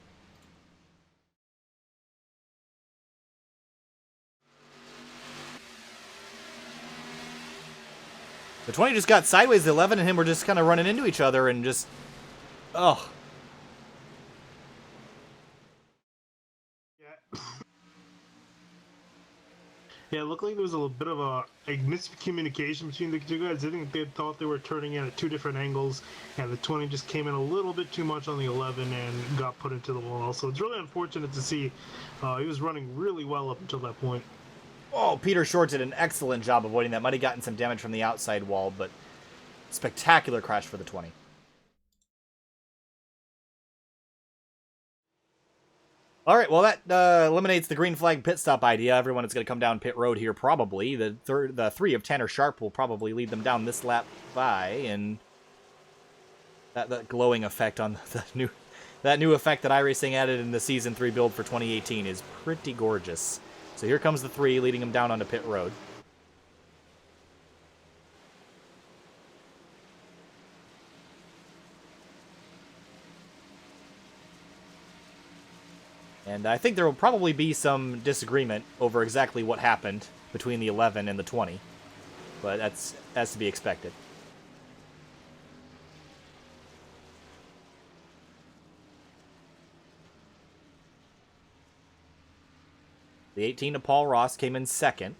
The 20 just got sideways. The 11 and him were just kind of running into each other and just... Oh. Yeah, it looked like there was a little bit of a miscommunication between the two guys. I think they thought they were turning in at 2 different angles, and the 20 just came in a little bit too much on the 11 and got put into the wall. So it's really unfortunate to see. He was running really well up until that point. Oh, Peter Short did an excellent job avoiding that. Might have gotten some damage from the outside wall, but spectacular crash for the 20. All right, well, that eliminates the green flag pit stop idea. Everyone is going to come down pit road here, probably. The 3 of Tanner Sharp will probably lead them down this lap by, and that glowing effect on that new effect that iRacing added in the Season 3 build for 2018 is pretty gorgeous. So here comes the 3, leading them down onto pit road. And I think there will probably be some disagreement over exactly what happened between the 11 and the 20. But that's to be expected. The 18 of Paul Ross came in second.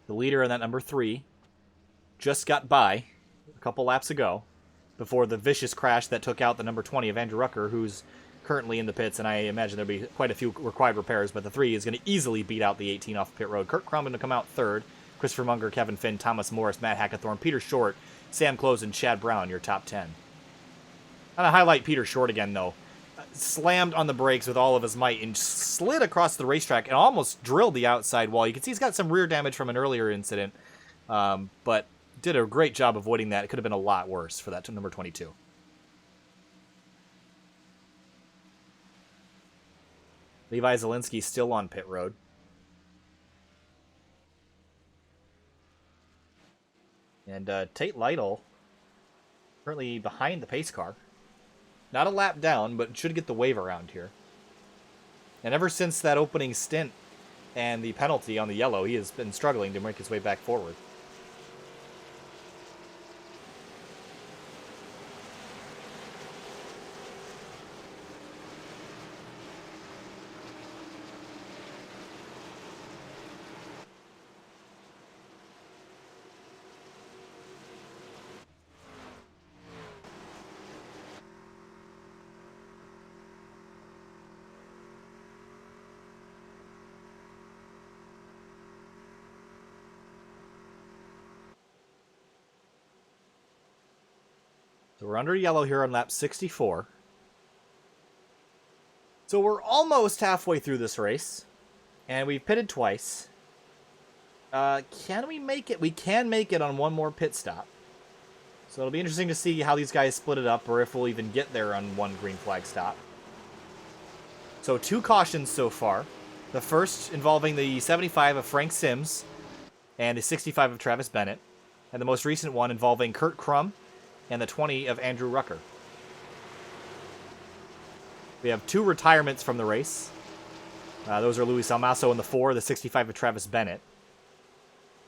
The leader in that number 3 just got by a couple laps ago before the vicious crash that took out the number 20 of Andrew Rucker, who's currently in the pits, and I imagine there'll be quite a few required repairs, but the 3 is going to easily beat out the 18 off pit road. Kurt Krum going to come out third. Christopher Munger, Kevin Finn, Thomas Morris, Matt Hackathorn, Peter Short, Sam Close, and Chad Brown, your top 10. I'm going to highlight Peter Short again, though. Slammed on the brakes with all of his might and slid across the racetrack and almost drilled the outside wall. You can see he's got some rear damage from an earlier incident, but did a great job avoiding that. It could have been a lot worse for that number 22. Levi Zielinski still on pit road. And Tate Lytle currently behind the pace car. Not a lap down, but should get the wave around here. And ever since that opening stint and the penalty on the yellow, he has been struggling to make his way back forward. So we're under yellow here on lap 64. So we're almost halfway through this race. And we've pitted twice. Can we make it? We can make it on one more pit stop. So it'll be interesting to see how these guys split it up, or if we'll even get there on one green flag stop. So 2 cautions so far. The first involving the 75 of Frank Sims and the 65 of Travis Bennett. And the most recent one involving Kurt Krum and the 20 of Andrew Rucker. We have 2 retirements from the race. Those are Luis Almaso in the 4, the 65 of Travis Bennett.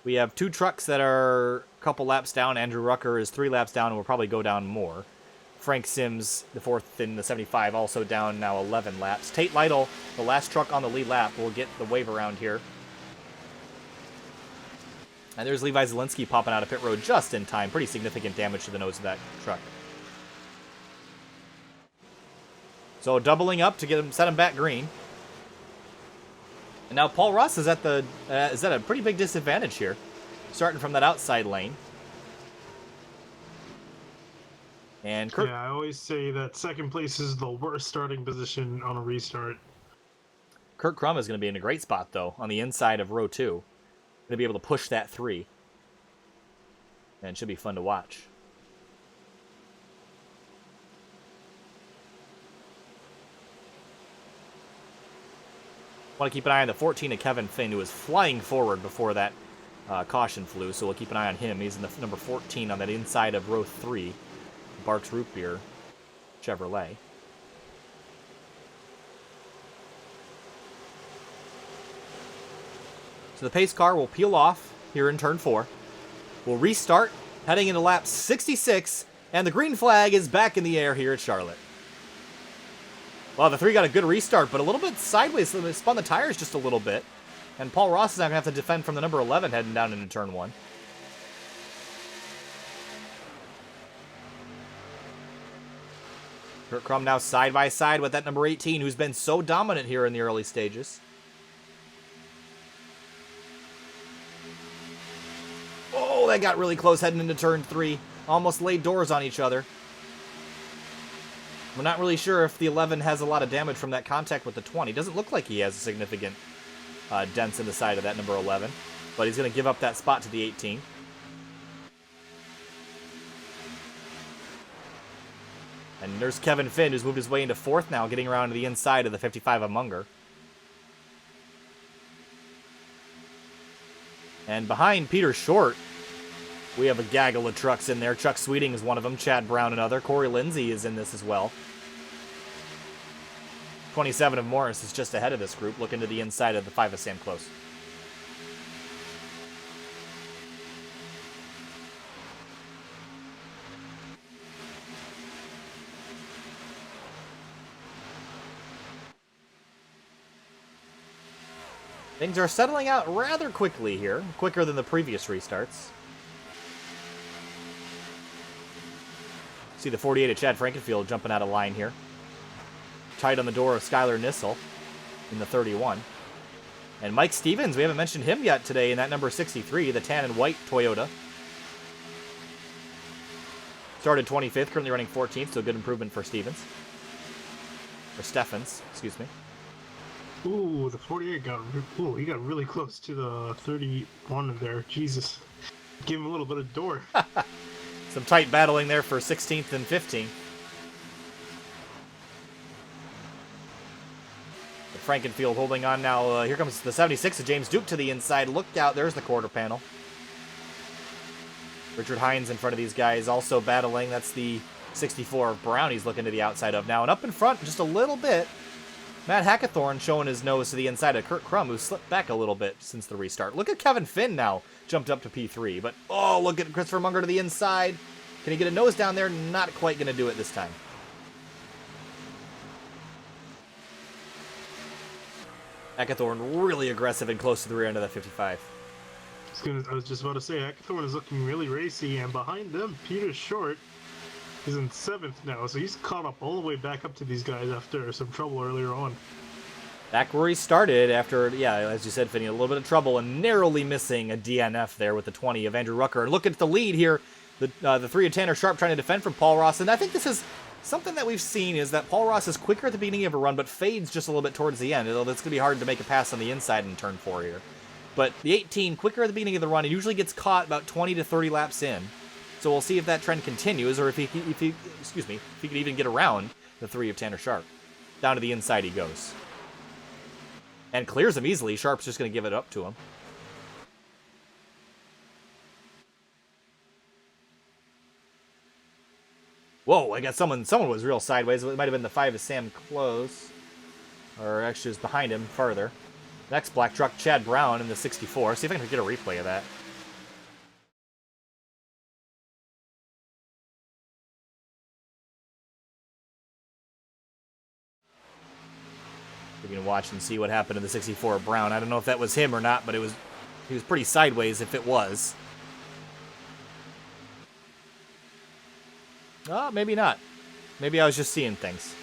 We have 2 trucks that are a couple laps down. Andrew Rucker is 3 laps down and will probably go down more. Frank Sims, the 4th in the 75, also down now 11 laps. Tate Lytle, the last truck on the lead lap, will get the wave around here. And there's Levi Zielinski popping out of pit road just in time. Pretty significant damage to the nose of that truck. So doubling up to set him back green. And now Paul Ross is at a pretty big disadvantage here, starting from that outside lane. And Kurt, yeah, I always say that second place is the worst starting position on a restart. Kurt Crum is going to be in a great spot, though, on the inside of row 2. Going to be able to push that 3. And it should be fun to watch. Want to keep an eye on the 14 of Kevin Finn, who was flying forward before that caution flew, so we'll keep an eye on him. He's in the number 14 on that inside of row 3. Barks Root Beer Chevrolet. So the pace car will peel off here in turn 4. We'll restart, heading into lap 66, and the green flag is back in the air here at Charlotte. Well, the 3 got a good restart, but a little bit sideways, so they spun the tires just a little bit. And Paul Ross is now going to have to defend from the number 11 heading down into turn 1. Kurt Crum now side by side with that number 18, who's been so dominant here in the early stages. Oh, that got really close heading into turn 3. Almost laid doors on each other. We're not really sure if the 11 has a lot of damage from that contact with the 20. Doesn't look like he has significant dents in the side of that number 11. But he's going to give up that spot to the 18. And there's Kevin Finn, who's moved his way into 4th now, getting around to the inside of the 55 of Munger. And behind Peter Short, we have a gaggle of trucks in there. Chuck Sweeting is one of them, Chad Brown another. Corey Lindsay is in this as well. 27 of Morris is just ahead of this group, looking to the inside of the 5 of Sam Close. Things are settling out rather quickly here, quicker than the previous restarts. See the 48 of Chad Frankenfield jumping out of line here. Tight on the door of Skylar Nissel in the 31. And Mike Stevens, we haven't mentioned him yet today in that number 63, the tan and white Toyota. Started 25th, currently running 14th, so a good improvement for Stevens. Or Steffens, excuse me. Ooh, the 48 he got really close to the 31 there. Jesus. Give him a little bit of door. Some tight battling there for 16th and 15th. But Frankenfield holding on now. Here comes the 76 of James Duke to the inside. Look out, there's the quarter panel. Richard Hines in front of these guys also battling. That's the 64 of Brown he's looking to the outside of now. And up in front just a little bit, Matt Hackathorn showing his nose to the inside of Kurt Crum, who slipped back a little bit since the restart. Look at Kevin Finn now, jumped up to P3. But, oh, look at Christopher Munger to the inside. Can he get a nose down there? Not quite going to do it this time. Hackathorn really aggressive and close to the rear end of that 55. I was just about to say, Hackathorn is looking really racy, and behind them, Peter Short is in 7th now, so he's caught up all the way back up to these guys after some trouble earlier on. Back where he started after, yeah, as you said, Finney, a little bit of trouble and narrowly missing a DNF there with the 20 of Andrew Rucker. And look at the lead here, the 3 of Tanner Sharp trying to defend from Paul Ross. And I think this is something that we've seen is that Paul Ross is quicker at the beginning of a run, but fades just a little bit towards the end. It's going to be hard to make a pass on the inside in turn 4 here. But the 18, quicker at the beginning of the run, he usually gets caught about 20 to 30 laps in. So we'll see if that trend continues, or if he could even get around the 3 of Tanner Sharp. Down to the inside he goes. And clears him easily. Sharp's just going to give it up to him. Whoa, I got someone was real sideways. It might have been the 5 of Sam Close. Or actually it was behind him farther. Next black truck, Chad Brown in the 64. See if I can get a replay of that. We can watch and see what happened in the 64 of Brown. I don't know if that was him or not, but he was pretty sideways if it was. Oh, maybe not. Maybe I was just seeing things.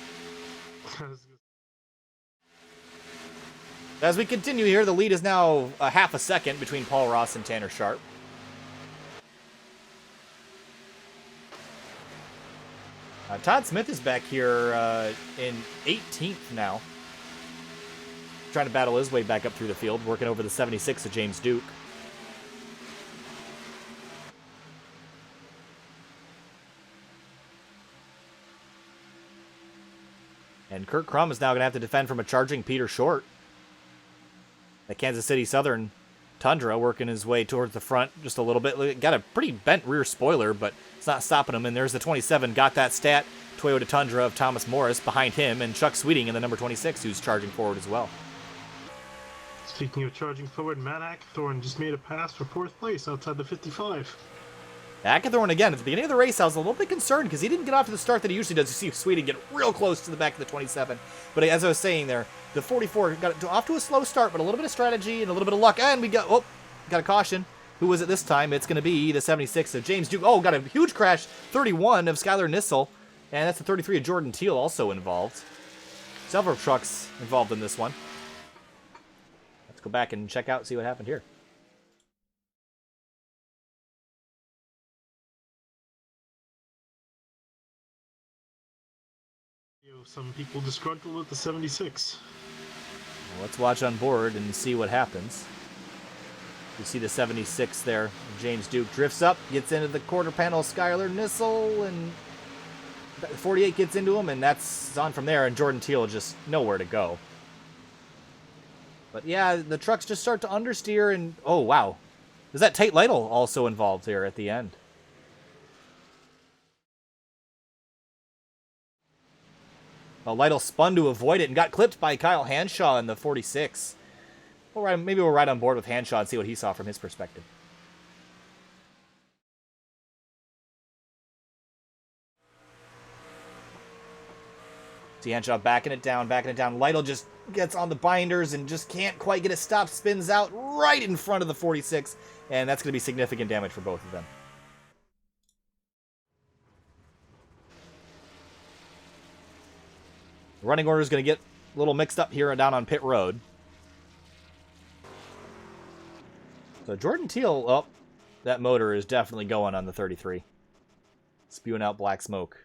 As we continue here, the lead is now a half a second between Paul Ross and Tanner Sharp. Todd Smith is back here in 18th now. Trying to battle his way back up through the field, working over the 76 of James Duke. And Kurt Crum is now going to have to defend from a charging Peter Short. The Kansas City Southern Tundra working his way towards the front just a little bit. Got a pretty bent rear spoiler, but it's not stopping him. And there's the 27, got that stat. Toyota Tundra of Thomas Morris behind him, and Chuck Sweeting in the number 26, who's charging forward as well. Speaking of charging forward, Matt Ackathorn just made a pass for 4th place outside the 55. Ackathorn, again, at the beginning of the race, I was a little bit concerned because he didn't get off to the start that he usually does. You see Sweeting get real close to the back of the 27. But as I was saying there, the 44 got off to a slow start, but a little bit of strategy and a little bit of luck. And we got a caution. Who was it this time? It's going to be the 76 of James Duke. Oh, got a huge crash. 31 of Skylar Nissel. And that's the 33 of Jordan Teal also involved. Several trucks involved in this one. Let's go back and check out, see what happened here. Some people disgruntled with the 76. Well, let's watch on board and see what happens. You see the 76 there. James Duke drifts up, gets into the quarter panel. Skylar Nissel, and 48 gets into him, and that's on from there. And Jordan Teal just nowhere to go. But yeah, the trucks just start to understeer, and oh wow, is that Tate Lytle also involved here at the end? Well, Lytle spun to avoid it and got clipped by Kyle Hanshaw in the 46. Maybe we'll ride on board with Hanshaw and see what he saw from his perspective. See Hanshaw backing it down. Lytle just gets on the binders and just can't quite get it stopped. Spins out right in front of the 46, and that's going to be significant damage for both of them. The running order is going to get a little mixed up here and down on pit road. So Jordan Teal, that motor is definitely going on the 33. Spewing out black smoke.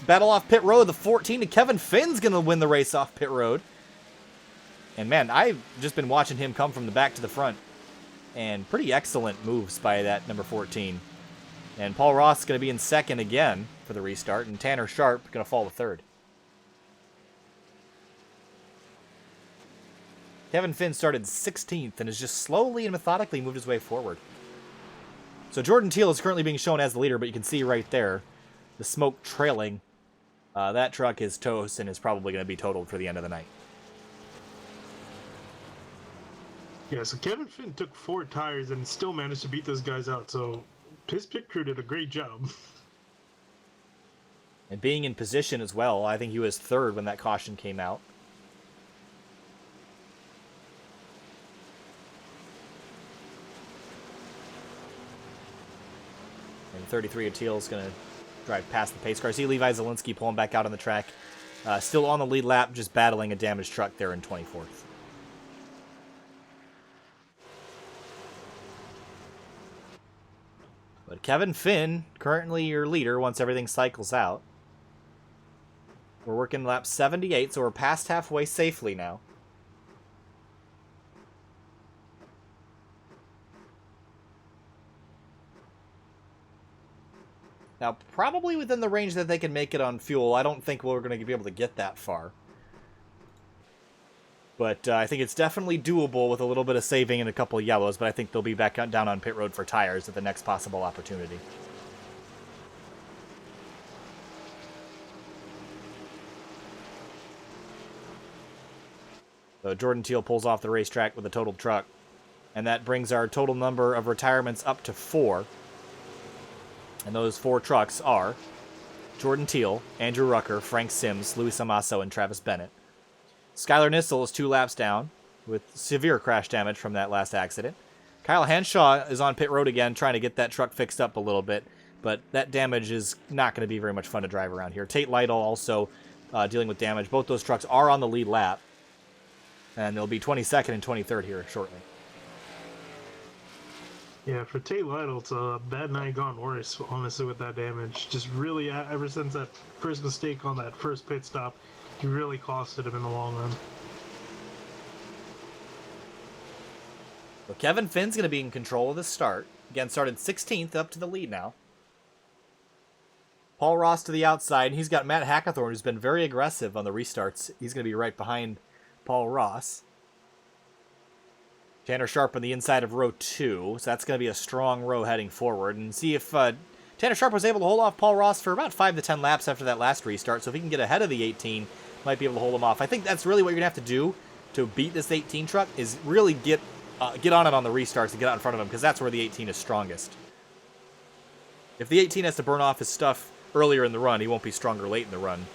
Battle off pit road, the 14 to Kevin Finn's going to win the race off pit road. And man, I've just been watching him come from the back to the front. And pretty excellent moves by that number 14. And Paul Ross is going to be in second again for the restart, and Tanner Sharp going to fall to third. Kevin Finn started 16th and has just slowly and methodically moved his way forward. So Jordan Teal is currently being shown as the leader, but you can see right there the smoke trailing. That truck is toast and is probably going to be totaled for the end of the night. Yeah, so Kevin Finn took 4 tires and still managed to beat those guys out, so his pit crew did a great job. And being in position as well, I think he was third when that caution came out. And 33 of Teal is going to drive past the pace car. See Levi Zielinski pulling back out on the track. Still on the lead lap, just battling a damaged truck there in 24th. But Kevin Finn, currently your leader once everything cycles out. We're working lap 78, so we're past halfway safely now. Now, probably within the range that they can make it on fuel. I don't think we're going to be able to get that far. But I think it's definitely doable with a little bit of saving and a couple of yellows, but I think they'll be back down on pit road for tires at the next possible opportunity. So Jordan Teal pulls off the racetrack with a totaled truck, and that brings our total number of retirements up to 4. And those 4 trucks are Jordan Teal, Andrew Rucker, Frank Sims, Luis Amaso, and Travis Bennett. Skylar Nissel is 2 laps down with severe crash damage from that last accident. Kyle Hanshaw is on pit road again, trying to get that truck fixed up a little bit. but that damage is not going to be very much fun to drive around here. Tate Lytle also dealing with damage. Both those trucks are on the lead lap, and they'll be 22nd and 23rd here shortly. Yeah, for Tate Lytle, it's a bad night gone worse, honestly, with that damage. Just really, ever since that first mistake on that first pit stop, he really costed him in the long run. So Kevin Finn's going to be in control of the start. Again, started 16th, up to the lead now. Paul Ross to the outside. He's got Matt Hackathorn, who's been very aggressive on the restarts. He's going to be right behind Paul Ross. Tanner Sharp on the inside of row 2. So that's going to be a strong row heading forward. And see if Tanner Sharp was able to hold off Paul Ross for about 5 to 10 laps after that last restart. So if he can get ahead of the 18, might be able to hold him off. I think that's really what you're going to have to do to beat this 18 truck is really get on it on the restarts and get out in front of him, because that's where the 18 is strongest. If the 18 has to burn off his stuff earlier in the run, he won't be stronger late in the run.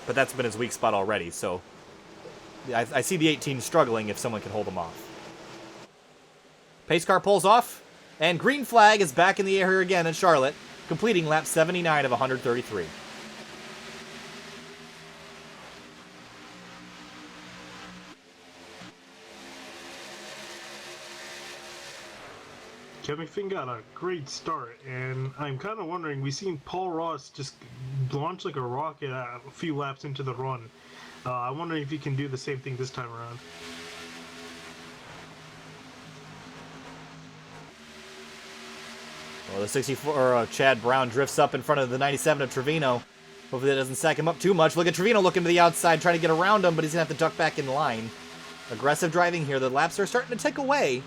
But that's been his weak spot already, so I see the 18 struggling if someone can hold him off. Pace car pulls off, and green flag is back in the air here again in Charlotte, completing lap 79 of 133. Kevin Finn got a great start, and I'm kind of wondering, we've seen Paul Ross just launch like a rocket a few laps into the run. I'm wondering if he can do the same thing this time around. Well, the 64 Chad Brown drifts up in front of the 97 of Trevino. Hopefully that doesn't sack him up too much. Look at Trevino looking to the outside, trying to get around him, but he's going to have to duck back in line. Aggressive driving here. The laps are starting to tick away.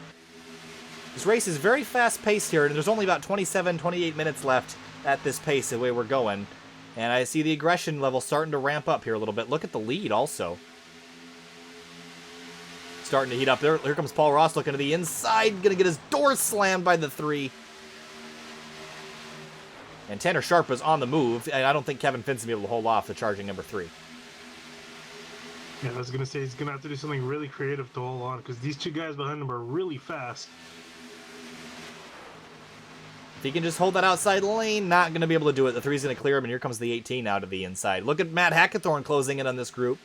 This race is very fast-paced here, and there's only about 27, 28 minutes left at this pace, the way we're going. And I see the aggression level starting to ramp up here a little bit. Look at the lead also. Starting to heat up. There, here comes Paul Ross looking to the inside. Going to get his door slammed by the 3. And Tanner Sharp is on the move, and I don't think Kevin Finn's going to be able to hold off the charging number 3. Yeah, I was going to say he's going to have to do something really creative to hold on, because these two guys behind him are really fast. If he can just hold that outside lane, not going to be able to do it. The 3's going to clear him, and here comes the 18 out of the inside. Look at Matt Hackathorn closing in on this group.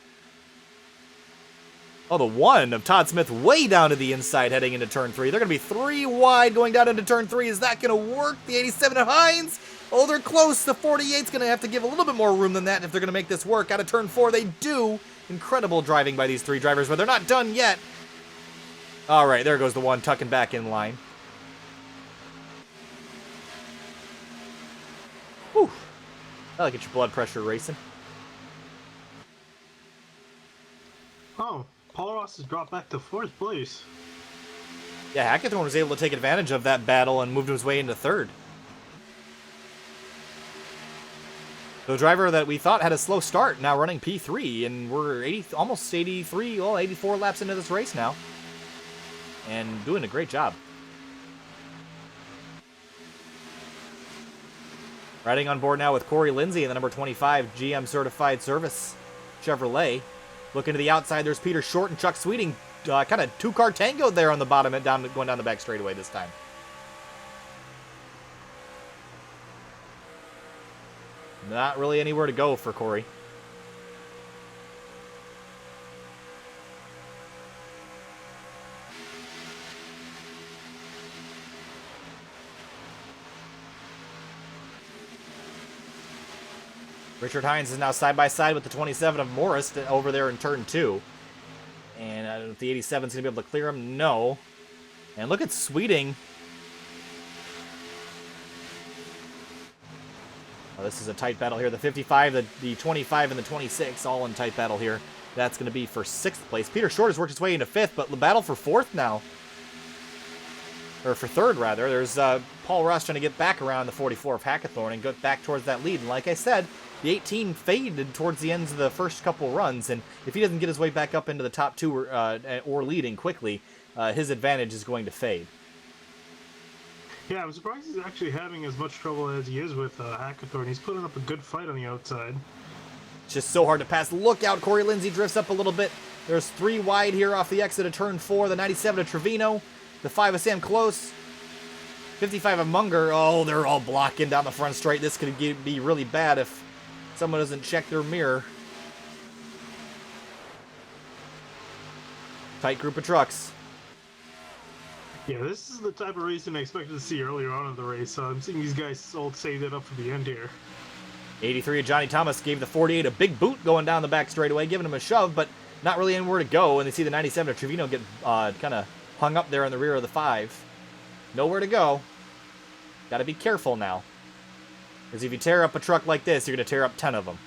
Oh, the 1 of Todd Smith way down to the inside heading into turn 3. They're going to be 3 wide going down into turn 3. Is that going to work? The 87 of Hines. Oh, they're close. The 48's going to have to give a little bit more room than that if they're going to make this work. Out of turn 4, they do. Incredible driving by these 3 drivers, but they're not done yet. All right, there goes the 1 tucking back in line. Whew. That'll get your blood pressure racing. Oh, Paul Ross has dropped back to 4th place. Yeah, Hackathorn was able to take advantage of that battle and moved his way into 3rd. The driver that we thought had a slow start now running P3, and we're almost 83, well, 84 laps into this race now. And doing a great job. Riding on board now with Corey Lindsay in the number 25 GM Certified Service Chevrolet. Looking to the outside, there's Peter Short and Chuck Sweeting. Kind of 2-car tango there on the bottom, and going down the back straightaway this time. Not really anywhere to go for Corey. Richard Hines is now side by side with the 27 of Morris over there in turn 2. And I don't know if the 87 is going to be able to clear him. No. And look at Sweeting. Oh, this is a tight battle here. The 55, the 25, and the 26 all in tight battle here. That's going to be for 6th place. Peter Short has worked his way into 5th, but the battle for 4th now. Or for 3rd, rather. There's Paul Ross trying to get back around the 44 of Hackathorn and get back towards that lead. And like I said, the 18 faded towards the ends of the first couple runs, and if he doesn't get his way back up into the top 2 or leading quickly, his advantage is going to fade. Yeah, I'm surprised he's actually having as much trouble as he is with Hackathorn. He's putting up a good fight on the outside. It's just so hard to pass. Look out, Corey Lindsay drifts up a little bit. There's 3 wide here off the exit of turn 4. The 97 of Trevino. The 5 of Sam Close. 55 of Munger. Oh, they're all blocking down the front straight. This could be really bad if someone doesn't check their mirror. Tight group of trucks. Yeah, this is the type of racing I expected to see earlier on in the race. I'm seeing these guys all save it up for the end here. 83 of Johnny Thomas gave the 48 a big boot going down the back straightaway, giving him a shove, but not really anywhere to go. And they see the 97 of Trevino get kind of hung up there in the rear of the 5. Nowhere to go. Got to be careful now. Because if you tear up a truck like this, you're going to tear up 10 of them.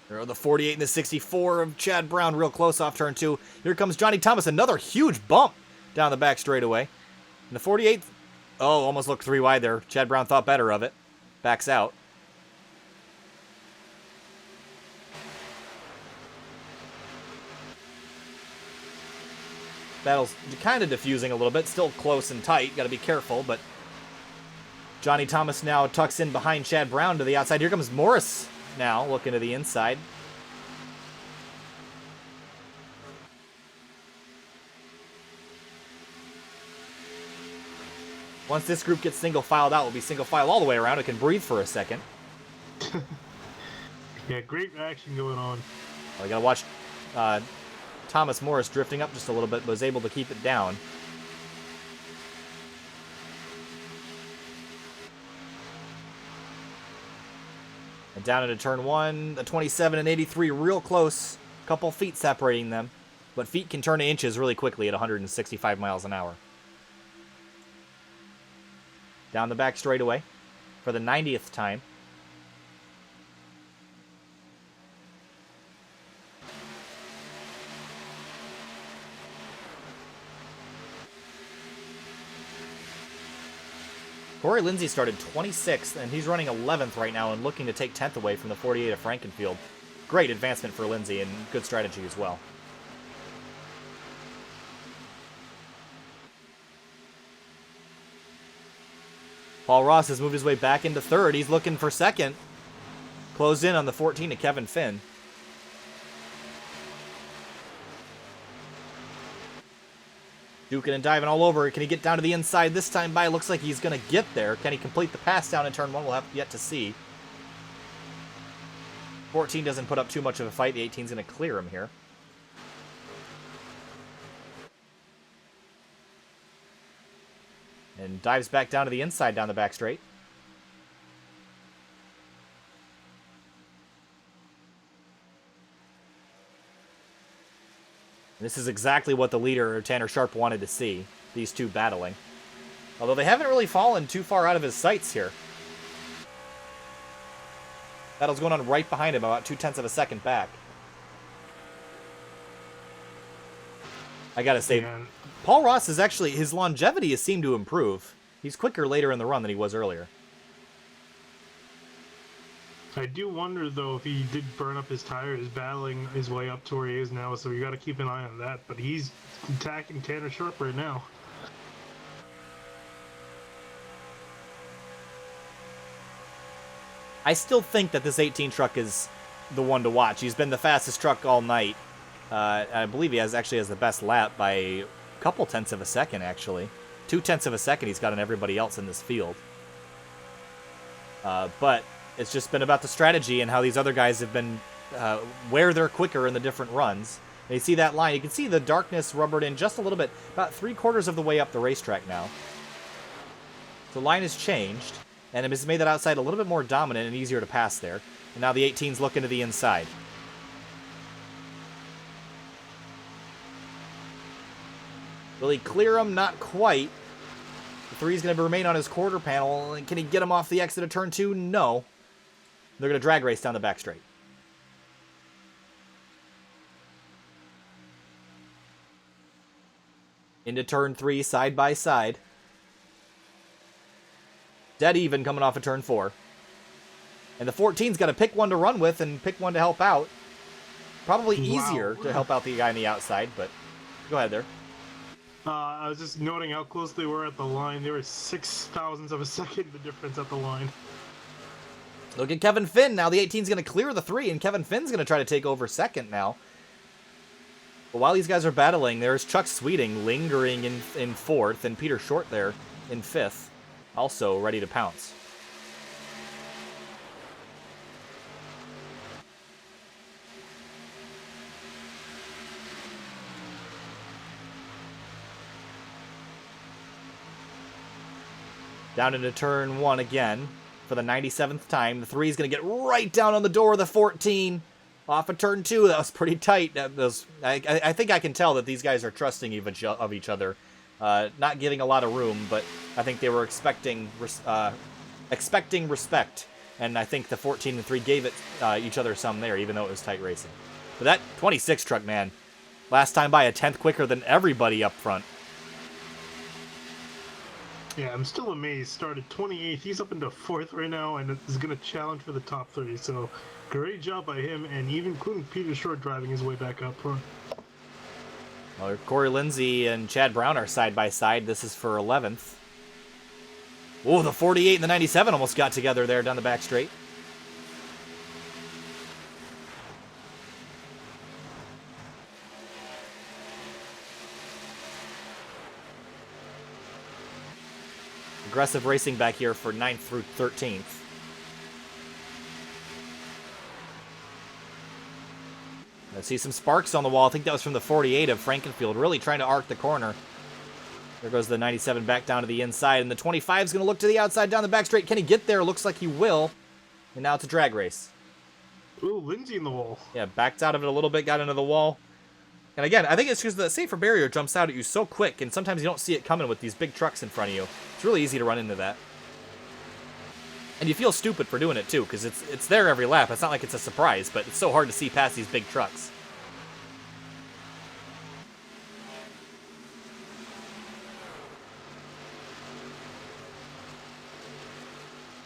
There are the 48 and the 64 of Chad Brown real close off turn 2. Here comes Johnny Thomas, another huge bump down the back straightaway. And the 48, oh, almost looked 3 wide there. Chad Brown thought better of it. Backs out. Battle's kind of diffusing a little bit. Still close and tight. Got to be careful, but Johnny Thomas now tucks in behind Chad Brown to the outside. Here comes Morris now, looking to the inside. Once this group gets single filed out, we'll be single file all the way around. It can breathe for a second. Yeah, great action going on. Well, you gotta watch Thomas Morris drifting up just a little bit, but was able to keep it down. And down into turn 1, the 27 and 83 real close. Couple feet separating them. But feet can turn to inches really quickly at 165 miles an hour. Down the back straightaway for the 90th time. Corey Lindsay started 26th, and he's running 11th right now and looking to take 10th away from the 48 of Frankenfield. Great advancement for Lindsay and good strategy as well. Paul Ross has moved his way back into 3rd. He's looking for 2nd. Closed in on the 14 of Kevin Finn. Duking and diving all over. Can he get down to the inside this time by? Looks like he's going to get there. Can he complete the pass down in turn 1? We'll have yet to see. 14 doesn't put up too much of a fight. The 18's going to clear him here. And dives back down to the inside down the back straight. This is exactly what the leader, Tanner Sharp, wanted to see. These two battling. Although they haven't really fallen too far out of his sights here. Battle's going on right behind him, about 0.2 of a second back. I gotta say, Paul Ross is actually, his longevity has seemed to improve. He's quicker later in the run than he was earlier. I do wonder, though, if he did burn up his tires battling his way up to where he is now, so you got to keep an eye on that. But he's attacking Tanner Sharp right now. I still think that this 18 truck is the one to watch. He's been the fastest truck all night. I believe he actually has the best lap by a couple tenths of a second, actually. 0.2 of a second he's got on everybody else in this field. But it's just been about the strategy and how these other guys have been, where they're quicker in the different runs. And you see that line. You can see the darkness rubbered in just a little bit, about 3/4 of the way up the racetrack now. The line has changed, and it has made that outside a little bit more dominant and easier to pass there. And now the 18's looking to the inside. Will he clear him? Not quite. The 3's going to remain on his quarter panel. And can he get him off the exit of turn 2? No. They're going to drag race down the back straight. Into turn 3, side by side. Dead even coming off of turn 4. And the 14's got to pick one to run with and pick one to help out. Probably easier to help out the guy on the outside, but go ahead there. I was just noting how close they were at the line. They were 0.006 of a second the difference at the line. Look at Kevin Finn. Now the 18's going to clear the 3, and Kevin Finn's going to try to take over second now. But while these guys are battling, there's Chuck Sweeting lingering in fourth, and Peter Short there in fifth, also ready to pounce. Down into turn 1 again for the 97th time. The 3 is going to get right down on the door of the 14. Off of turn 2. That was pretty tight. I think I can tell that these guys are trusting of each other. Not giving a lot of room, but I think they were expecting respect. And I think the 14 and 3 gave it each other some there, even though it was tight racing. But that 26 truck, man, last time by a 10th quicker than everybody up front. Yeah, I'm still amazed. Started 28th. He's up into 4th right now and is going to challenge for the top 30. So, great job by him, and even including Peter Short driving his way back up front. Well, Corey Lindsay and Chad Brown are side by side. This is for 11th. Oh, the 48 and the 97 almost got together there down the back straight. Aggressive racing back here for 9th through 13th. I see some sparks on the wall. I think that was from the 48 of Frankenfield, really trying to arc the corner. There goes the 97 back down to the inside, and the 25 is going to look to the outside down the back straight. Can he get there? Looks like he will. And now it's a drag race. Ooh, Lindsay in the wall. Yeah, backed out of it a little bit, got into the wall. And again, I think it's because the safer barrier jumps out at you so quick, and sometimes you don't see it coming with these big trucks in front of you. It's really easy to run into that. And you feel stupid for doing it, too, because it's there every lap. It's not like it's a surprise, but it's so hard to see past these big trucks.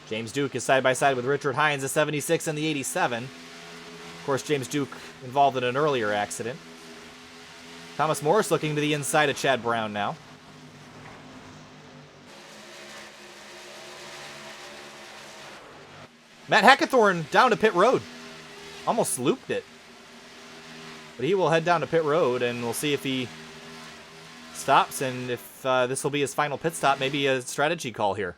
James Duke is side by side with Richard Hines, the 76 and the 87. Of course, James Duke involved in an earlier accident. Thomas Morris looking to the inside of Chad Brown now. Matt Hackathorn down to pit road. Almost looped it. But he will head down to pit road, and we'll see if he stops, and if this will be his final pit stop, maybe a strategy call here.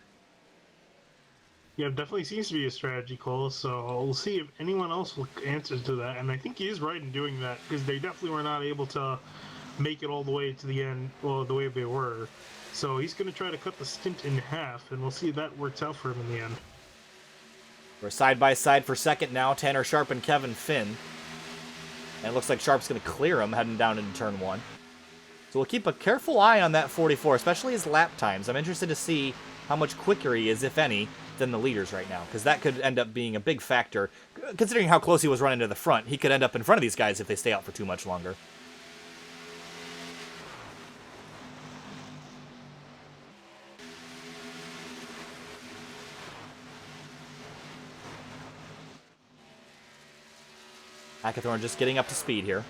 Yeah, it definitely seems to be a strategy call, so we'll see if anyone else will answer to that. And I think he is right in doing that, because they definitely were not able to make it all the way to the end, well, the way they were. So he's going to try to cut the stint in half, and we'll see if that works out for him in the end. We're side by side for second now, Tanner Sharp and Kevin Finn. And it looks like Sharp's going to clear him heading down into turn 1. So we'll keep a careful eye on that 44, especially his lap times. I'm interested to see how much quicker he is, if any, than the leaders right now, because that could end up being a big factor. Considering how close he was running to the front, he could end up in front of these guys if they stay out for too much longer. Hackathorn just getting up to speed here.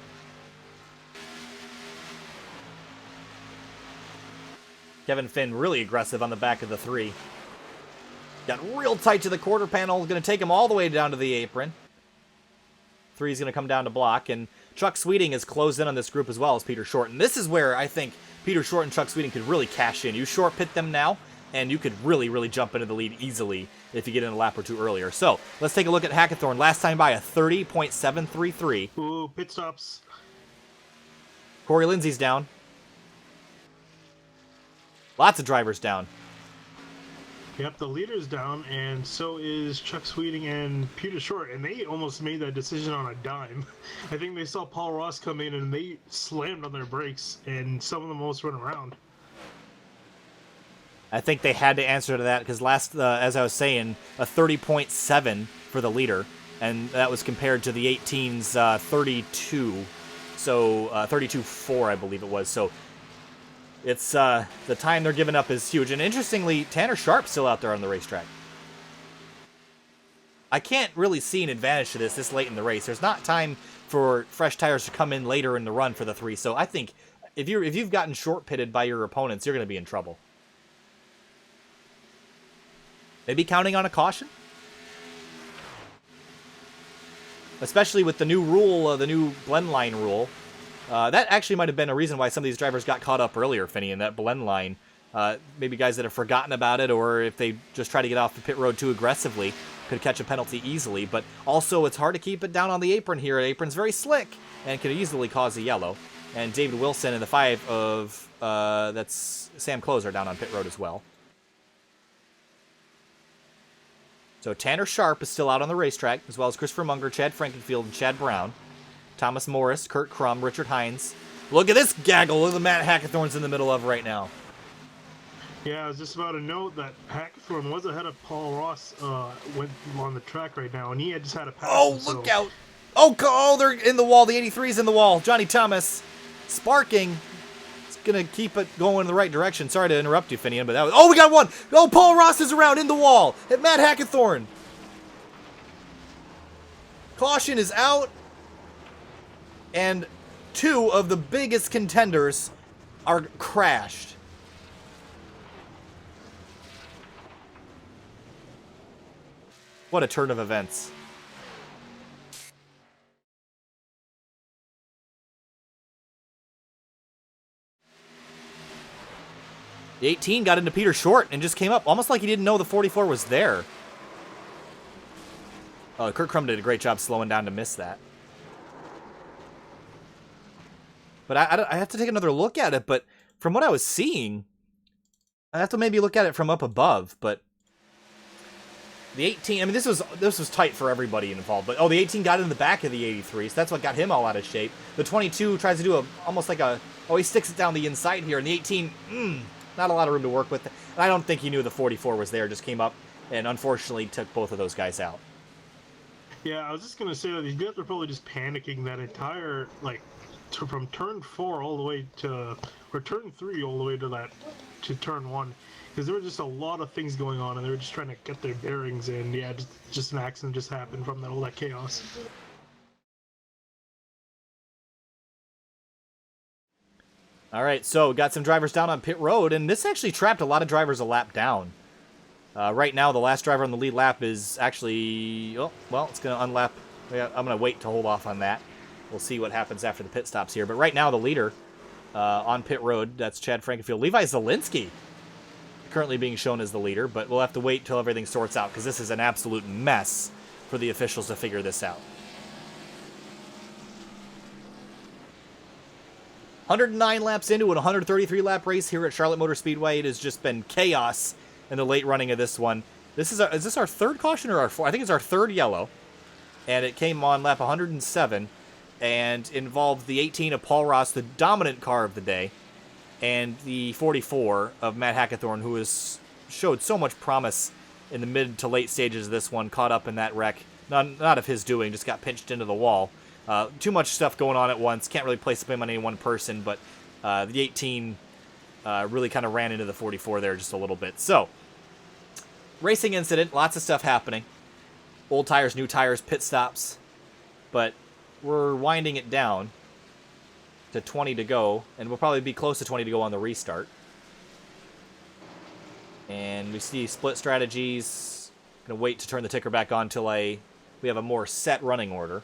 Kevin Finn really aggressive on the back of the 3. Got real tight to the quarter panel. Going to take him all the way down to the apron. 3 is going to come down to block. And Chuck Sweeting is closed in on this group as well as Peter Short. And this is where I think Peter Short and Chuck Sweeting could really cash in. You short pit them now, and you could really, really jump into the lead easily if you get in a lap or two earlier. So let's take a look at Hackathorn. Last time by a 30.733. Ooh, pit stops. Corey Lindsay's down. Lots of drivers down. Yep, the leader's down, and so is Chuck Sweeting and Peter Short, and they almost made that decision on a dime. I think they saw Paul Ross come in, and they slammed on their brakes, and some of them almost went around. I think they had to answer to that because as I was saying, a 30.7 for the leader, and that was compared to the 18's 32, so 32.4 I believe it was. So it's the time they're giving up is huge. And interestingly, Tanner Sharp's still out there on the racetrack. I can't really see an advantage to this late in the race. There's not time for fresh tires to come in later in the run for the 3. So I think if you've gotten short pitted by your opponents, you're going to be in trouble. Maybe counting on a caution? Especially with the new rule, the new blend line rule. That actually might have been a reason why some of these drivers got caught up earlier, Finney, in that blend line. Maybe guys that have forgotten about it, or if they just try to get off the pit road too aggressively, could catch a penalty easily. But also, it's hard to keep it down on the apron here. The apron's very slick and could easily cause a yellow. And David Wilson and the 5 of that's Sam Close are down on pit road as well. So Tanner Sharp is still out on the racetrack, as well as Christopher Munger, Chad Frankenfield, and Chad Brown. Thomas Morris, Kurt Crum, Richard Hines. Look at this gaggle that Matt Hackathorn's in the middle of right now. Yeah, I was just about to note that Hackathorn was ahead of Paul Ross went on the track right now, and he had just had a pass. Oh, look out! Oh, they're in the wall. The 83's in the wall. Johnny Thomas sparking. It's going to keep it going in the right direction. Sorry to interrupt you, Finian, but that was... Oh, we got one! Oh, Paul Ross is around in the wall at Matt Hackathorn. Caution is out. And 2 of the biggest contenders are crashed. What a turn of events. The 18 got into Peter Short and just came up, almost like he didn't know the 44 was there. Oh, Kurt Crum did a great job slowing down to miss that. But I have to take another look at it, but from what I was seeing, I have to maybe look at it from up above, but the 18, I mean, this was tight for everybody involved, but, oh, the 18 got in the back of the 83, so that's what got him all out of shape. The 22 tries to do almost like a, oh, he sticks it down the inside here, and the 18, not a lot of room to work with. And I don't think he knew the 44 was there, just came up and unfortunately took both of those guys out. Yeah, I was just going to say that these guys are probably just panicking that entire, like, from turn 4 all the way to, or turn 3 all the way to turn 1, because there were just a lot of things going on, and they were just trying to get their bearings, and yeah, just an accident just happened from all that chaos. All right, so got some drivers down on pit road, and this actually trapped a lot of drivers a lap down. Right now, the last driver on the lead lap is actually, oh, well, it's going to unlap. I'm going to wait to hold off on that. We'll see what happens after the pit stops here. But right now, the leader on pit road, that's Chad Frankenfield. Levi Zielinski currently being shown as the leader, but we'll have to wait till everything sorts out because this is an absolute mess for the officials to figure this out. 109 laps into an 133-lap race here at Charlotte Motor Speedway. It has just been chaos in the late running of this one. Is this our third caution or our fourth? I think it's our third yellow, and it came on lap 107 and involved the 18 of Paul Ross, the dominant car of the day, and the 44 of Matt Hackathorn, who has showed so much promise in the mid to late stages of this one, caught up in that wreck. Not of his doing, just got pinched into the wall. Too much stuff going on at once. Can't really place the blame on any one person, but the 18 really kind of ran into the 44 there just a little bit. So, racing incident, lots of stuff happening. Old tires, new tires, pit stops. But we're winding it down to 20 to go, and we'll probably be close to 20 to go on the restart. And we see split strategies. Gonna wait to turn the ticker back on till we have a more set running order.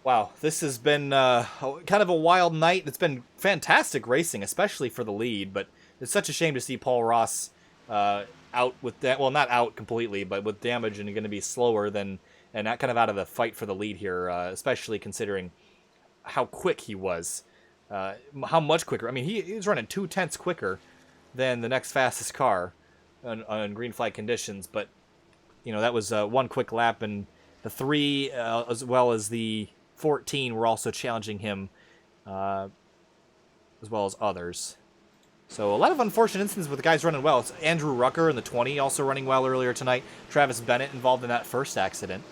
Wow, this has been kind of a wild night. It's been fantastic racing, especially for the lead, but it's such a shame to see Paul Ross out with that. Well, not out completely, but with damage and going to be slower than, and not kind of out of the fight for the lead here, especially considering how quick he was. How much quicker. I mean, he was running 0.2 quicker than the next fastest car on green flag conditions, but, you know, that was one quick lap, and the 3 as well as the 14 were also challenging him, as well as others. So a lot of unfortunate instances with the guys running well. It's Andrew Rucker in the 20 also running well earlier tonight. Travis Bennett involved in that first accident.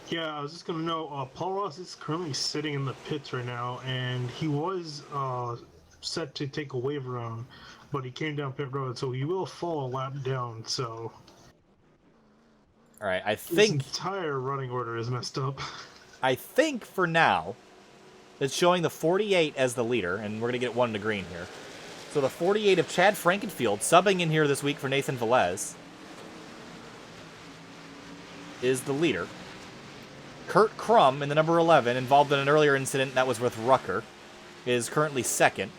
Yeah, I was just going to know, Paul Ross is currently sitting in the pits right now, and he was set to take a wave around, but he came down pit road, so he will fall a lap down, so... All right, I This think entire running order is messed up. for now, it's showing the 48 as the leader, and we're going to get one to green here. So the 48 of Chad Frankenfield, subbing in here this week for Nathan Velez, is the leader. Kurt Crum in the number 11, involved in an earlier incident that was with Rucker, is currently second.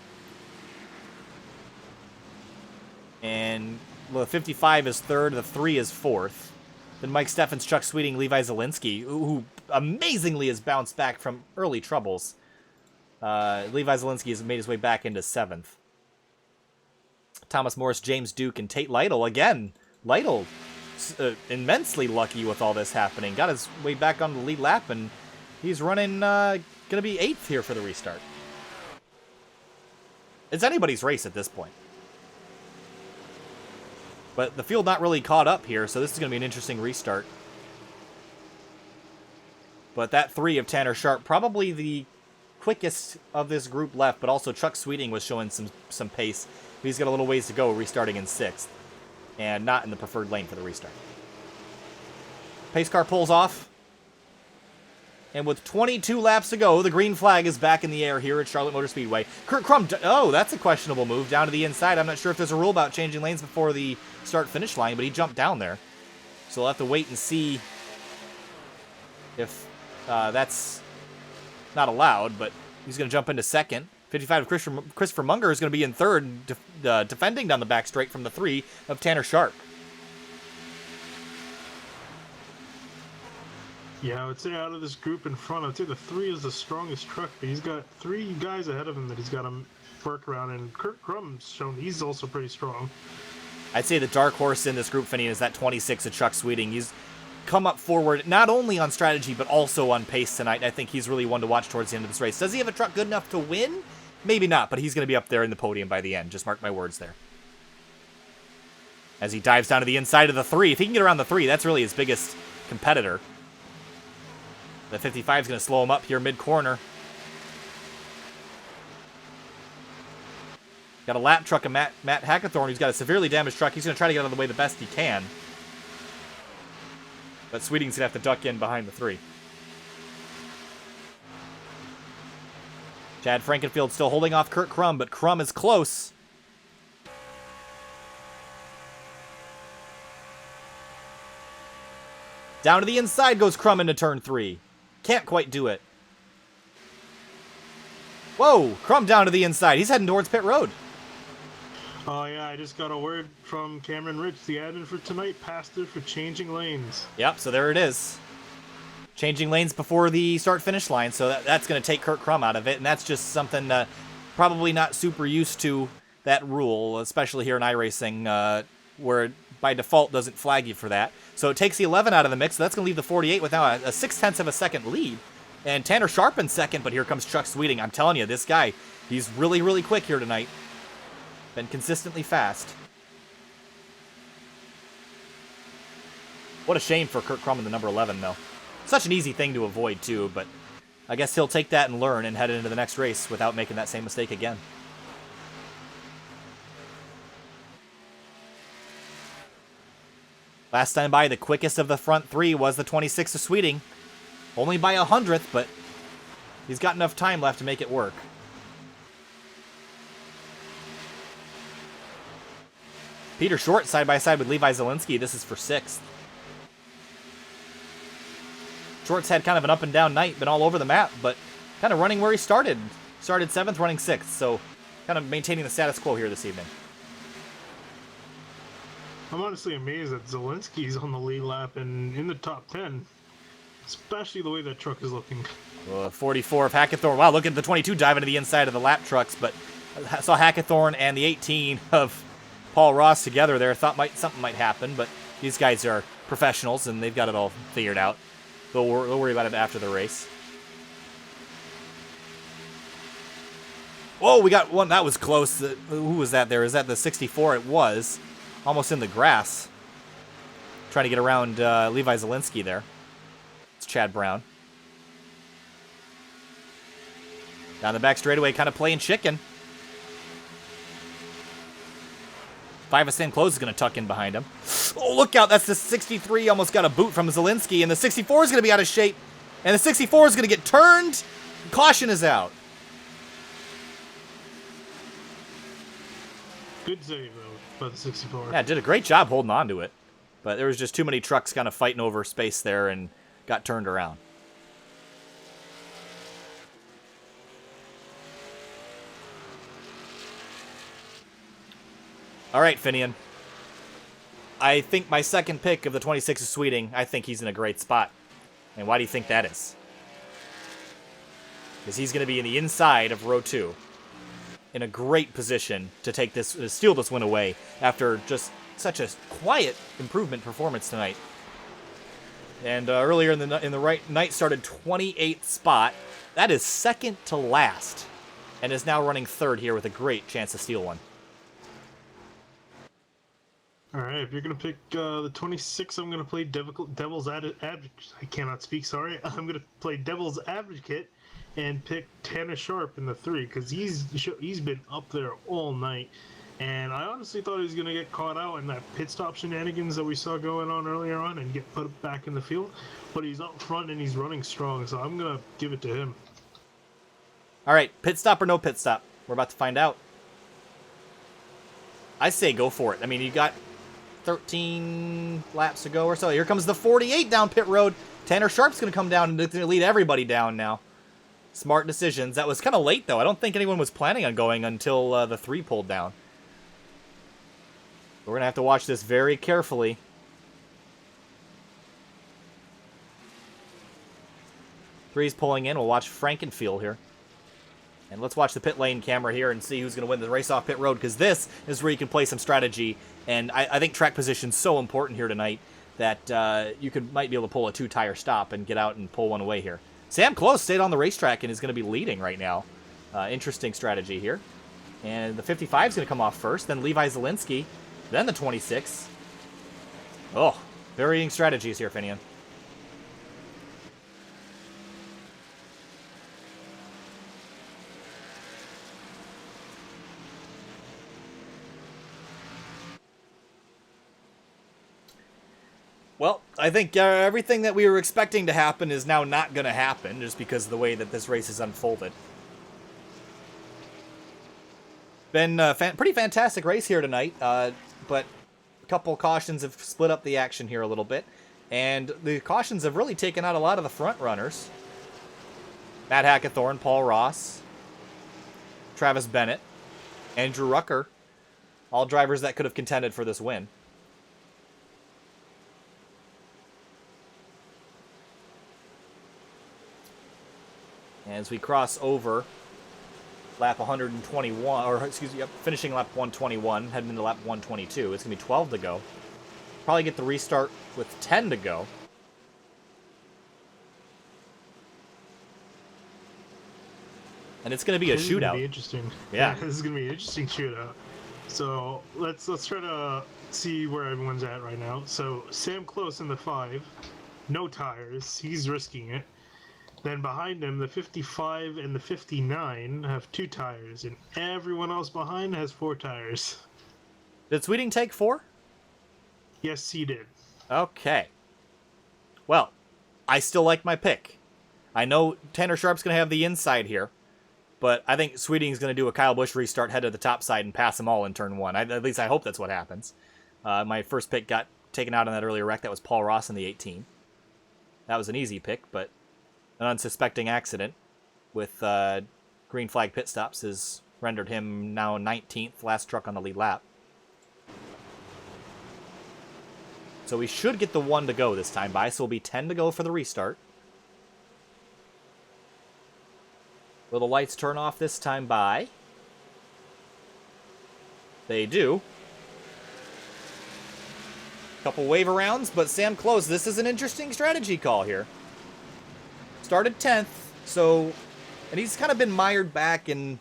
And the 55 is third, the 3 is fourth. Then Mike Steffens, Chuck Sweeting, Levi Zielinski, who amazingly has bounced back from early troubles. Levi Zielinski has made his way back into 7th. Thomas Morris, James Duke, and Tate Lytle. Again, Lytle immensely lucky with all this happening. Got his way back on the lead lap, and he's running, going to be 8th here for the restart. It's anybody's race at this point. But the field not really caught up here, so this is going to be an interesting restart. But that 3 of Tanner Sharp, probably the quickest of this group left, but also Chuck Sweeting was showing some pace. He's got a little ways to go, restarting in 6th. And not in the preferred lane for the restart. Pace car pulls off. And with 22 laps to go, the green flag is back in the air here at Charlotte Motor Speedway. Kurt Crum, oh, that's a questionable move down to the inside. I'm not sure if there's a rule about changing lanes before the start-finish line, but he jumped down there. So we'll have to wait and see if that's not allowed, but he's going to jump into 2nd. 55 of Christopher Munger is going to be in 3rd, defending down the back straight from the 3 of Tanner Sharp. Yeah, I would say out of this group in front, I'd say the 3 is the strongest truck, but he's got 3 guys ahead of him that he's got to work around, and Kurt Crum's shown he's also pretty strong. I'd say the dark horse in this group, Finian, is that 26 of Chuck Sweeting. He's come up forward, not only on strategy, but also on pace tonight. I think he's really one to watch towards the end of this race. Does he have a truck good enough to win? Maybe not, but he's going to be up there in the podium by the end. Just mark my words there. As he dives down to the inside of the 3. If he can get around the 3, that's really his biggest competitor. The 55 is going to slow him up here mid-corner. Got a lap truck of Matt Hackathorn, who's got a severely damaged truck. He's going to try to get out of the way the best he can. But Sweeting's going to have to duck in behind the 3. Chad Frankenfield still holding off Kurt Crum, but Crum is close. Down to the inside goes Crum into turn 3. Can't quite do it. Whoa, Crum down to the inside. He's heading towards pit road. Oh yeah, I just got a word from Cameron Rich, the admin for tonight, passed it for changing lanes. Yep, so there it is. Changing lanes before the start-finish line, so that's going to take Kurt Crum out of it, and that's just something probably not super used to, that rule, especially here in iRacing, where it by default doesn't flag you for that. So it takes the 11 out of the mix, so that's going to leave the 48 with now a 0.6 of a second lead. And Tanner Sharp in 2nd, but here comes Chuck Sweeting. I'm telling you, this guy, he's really, really quick here tonight. Been consistently fast. What a shame for Kurt Crum in the number 11, though. Such an easy thing to avoid, too, but I guess he'll take that and learn and head into the next race without making that same mistake again. Last time by, the quickest of the front 3 was the 26 of Sweeting. Only by 100th, but he's got enough time left to make it work. Peter Short side by side with Levi Zielinski. This is for 6th. Short's had kind of an up and down night, been all over the map, but kind of running where he started. Started 7th, running 6th, so kind of maintaining the status quo here this evening. I'm honestly amazed that Zielinski's on the lead lap and in the top 10, especially the way that truck is looking. 44 of Hackathorn. Wow, look at the 22 diving to the inside of the lap trucks, but I saw Hackathorn and the 18 of Paul Ross together there. Thought something might happen, but these guys are professionals and they've got it all figured out. They'll worry about it after the race. Whoa, we got one. That was close. Who was that there? Is that the 64? It was. Almost in the grass. Trying to get around Levi Zielinski there. It's Chad Brown. Down the back straightaway, kind of playing chicken. 5 of St. Close is going to tuck in behind him. Oh, look out. That's the 63. Almost got a boot from Zielinski. And the 64 is going to be out of shape. And the 64 is going to get turned. Caution is out. Good save, though, by the 64. Yeah, did a great job holding on to it. But there was just too many trucks kind of fighting over space there and got turned around. All right, Finian. I think my second pick of the 26 is Sweeting. I think he's in a great spot. And why do you think that is? Because he's going to be in the inside of row 2. In a great position to take this, steal this win away after just such a quiet improvement performance tonight. And earlier in the night started 28th spot. That is second to last. And is now running third here with a great chance to steal one. All right, if you're going to pick the 26, I'm going to play Devil's Advocate. I cannot speak, sorry. I'm going to play Devil's Advocate and pick Tanner Sharp in the 3 because he's been up there all night. And I honestly thought he was going to get caught out in that pit stop shenanigans that we saw going on earlier on and get put back in the field. But he's up front and he's running strong, so I'm going to give it to him. All right, pit stop or no pit stop? We're about to find out. I say go for it. I mean, you got 13 laps to go or so. Here comes the 48 down pit road. Tanner Sharp's going to come down and lead everybody down now. Smart decisions. That was kind of late, though. I don't think anyone was planning on going until the 3 pulled down. We're going to have to watch this very carefully. Three's pulling in. We'll watch Frankenfield here. And let's watch the pit lane camera here and see who's going to win the race off pit road, because this is where you can play some strategy. And I think track position's so important here tonight that you might be able to pull a 2-tire stop and get out and pull one away here. Sam Close stayed on the racetrack and is going to be leading right now. Interesting strategy here. And the 55 is going to come off first, then Levi Zielinski, then the 26. Oh, varying strategies here, Finian. Well, I think everything that we were expecting to happen is now not going to happen, just because of the way that this race has unfolded. Been a pretty fantastic race here tonight, but a couple cautions have split up the action here a little bit, and the cautions have really taken out a lot of the front runners. Matt Hackathorn, Paul Ross, Travis Bennett, Andrew Rucker, all drivers that could have contended for this win. As we cross over lap 121, or excuse me, finishing lap 121, heading into lap 122. It's going to be 12 to go. Probably get the restart with 10 to go. And it's going to be a shootout. This is going to be interesting. Yeah. This is going to be an interesting shootout. So let's try to see where everyone's at right now. So Sam Close in the 5, no tires. He's risking it. Then behind him, the 55 and the 59 have 2 tires, and everyone else behind has 4 tires. Did Sweeting take 4? Yes, he did. Okay. Well, I still like my pick. I know Tanner Sharp's going to have the inside here, but I think Sweeting's going to do a Kyle Busch restart, head to the top side, and pass them all in turn 1. At least I hope that's what happens. My first pick got taken out in that earlier wreck. That was Paul Ross in the 18. That was an easy pick, but an unsuspecting accident with green flag pit stops has rendered him now 19th, last truck on the lead lap. So we should get the 1 to go this time by, so it'll be 10 to go for the restart. Will the lights turn off this time by? They do. Couple wave arounds, but Sam Close, this is an interesting strategy call here. Started 10th, so, and he's kind of been mired back in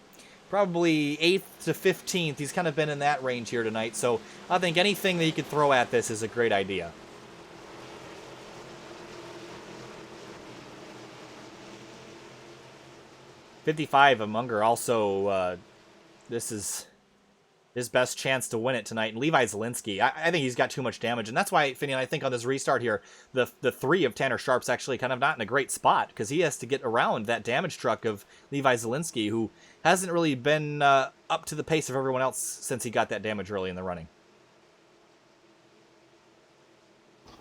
probably 8th to 15th. He's kind of been in that range here tonight, so I think anything that you could throw at this is a great idea. $55 of Munger also, this is his best chance to win it tonight. And Levi Zielinski, I think he's got too much damage. And that's why, Finian, I think on this restart here, the 3 of Tanner Sharp's actually kind of not in a great spot, because he has to get around that damage truck of Levi Zielinski, who hasn't really been up to the pace of everyone else since he got that damage early in the running.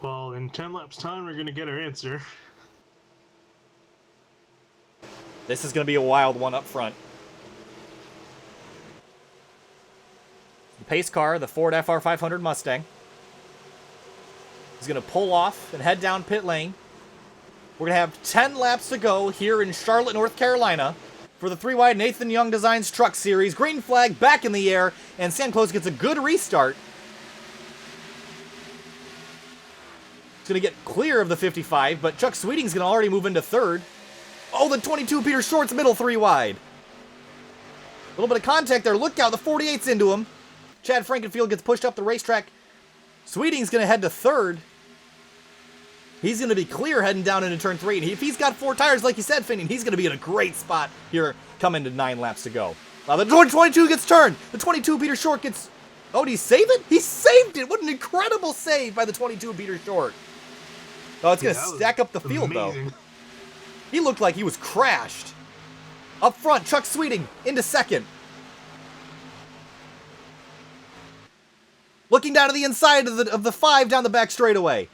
Well, in 10 laps time, we're going to get our answer. This is going to be a wild one up front. The pace car, the Ford FR500 Mustang, is going to pull off and head down pit lane. We're going to have 10 laps to go here in Charlotte, North Carolina for the 3-wide Nathan Young Designs Truck Series. Green flag back in the air, and San Close gets a good restart. It's going to get clear of the 55, but Chuck Sweeting's going to already move into third. Oh, the 22 Peter Short's middle 3-wide. A little bit of contact there. Look out, the 48's into him. Chad Frankenfield gets pushed up the racetrack. Sweeting's going to head to third. He's going to be clear heading down into turn 3. And if he's got 4 tires, like you said, Finian, he's going to be in a great spot here coming to 9 laps to go. The 22 gets turned. The 22 Peter Short gets... Oh, did he save it? He saved it. What an incredible save by the 22 Peter Short. Oh, it's going to stack up the field, amazing. though. He looked like he was crashed. Up front, Chuck Sweeting into second. Looking down to the inside of the 5 down the back straightaway.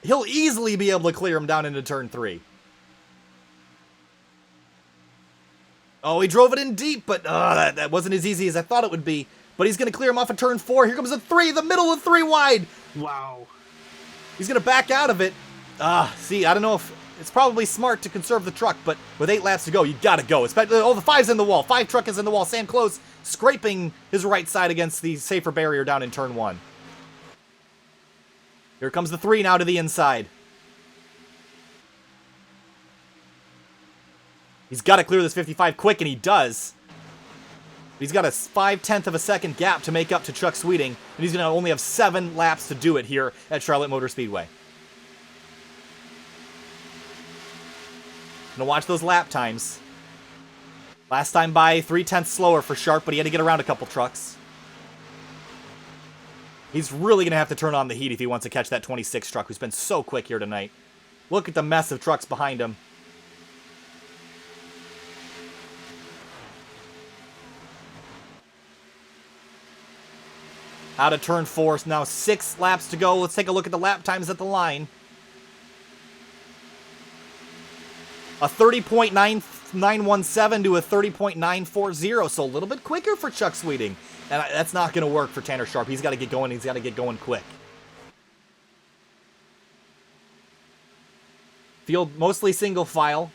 He'll easily be able to clear him down into turn 3. Oh, he drove it in deep, but that wasn't as easy as I thought it would be. But he's going to clear him off at turn 4. Here comes a 3, the middle of 3 wide. Wow. He's going to back out of it. See, I don't know if... It's probably smart to conserve the truck, but with 8 laps to go, you gotta go. Oh, the 5's in the wall. 5 truck is in the wall. Sam Close scraping his right side against the safer barrier down in turn 1. Here comes the 3 now to the inside. He's got to clear this 55 quick, and he does. He's got a 5/10 of a second gap to make up to Chuck Sweeting, and he's going to only have 7 laps to do it here at Charlotte Motor Speedway. Gonna watch those lap times. Last time by 3/10 slower for Sharp, but he had to get around a couple trucks. He's really gonna have to turn on the heat if he wants to catch that 26 truck, who's been so quick here tonight. Look at the mess of trucks behind him. Out of turn 4, now 6 laps to go. Let's take a look at the lap times at the line. A 30.917 to a 30.940, so a little bit quicker for Chuck Sweeting. And that's not going to work for Tanner Sharp. He's got to get going. He's got to get going quick. Field mostly single file.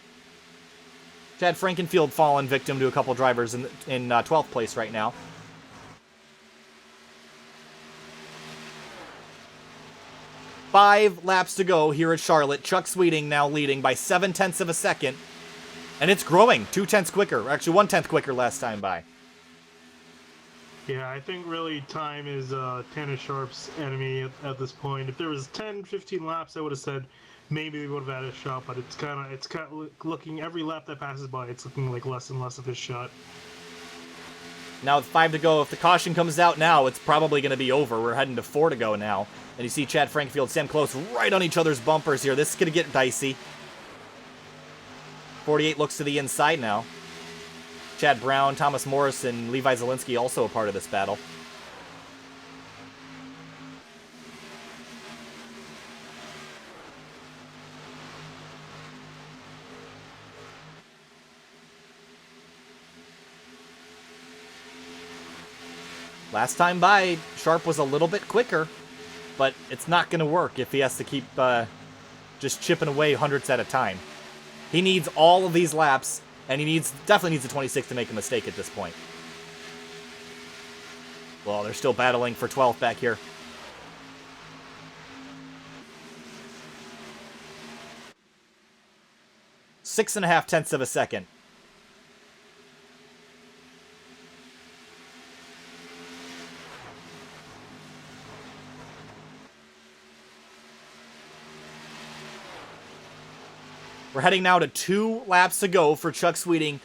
Chad Frankenfield fallen victim to a couple drivers in 12th place right now. Five laps to go here at Charlotte. Chuck Sweeting now leading by 7/10 of a second. And it's growing. 2/10 quicker. Actually, 1/10 quicker last time by. Yeah, I think really time is Tanner Sharp's enemy at this point. If there was 10, 15 laps, I would have said maybe they would have had a shot, but it's kind of looking, every lap that passes by, it's looking like less and less of his shot. Now with 5 to go, if the caution comes out now, it's probably going to be over. We're heading to 4 to go now. And you see Chad Frankfield, Sam Close right on each other's bumpers here. This is going to get dicey. 48 looks to the inside now. Chad Brown, Thomas Morris, and Levi Zielinski also a part of this battle. Last time by, Sharp was a little bit quicker, but it's not going to work if he has to keep just chipping away hundreds at a time. He needs all of these laps, and he definitely needs a 26 to make a mistake at this point. Well, they're still battling for 12th back here. Six and a half tenths of a second. We're heading now to 2 laps to go for Chuck Sweeting.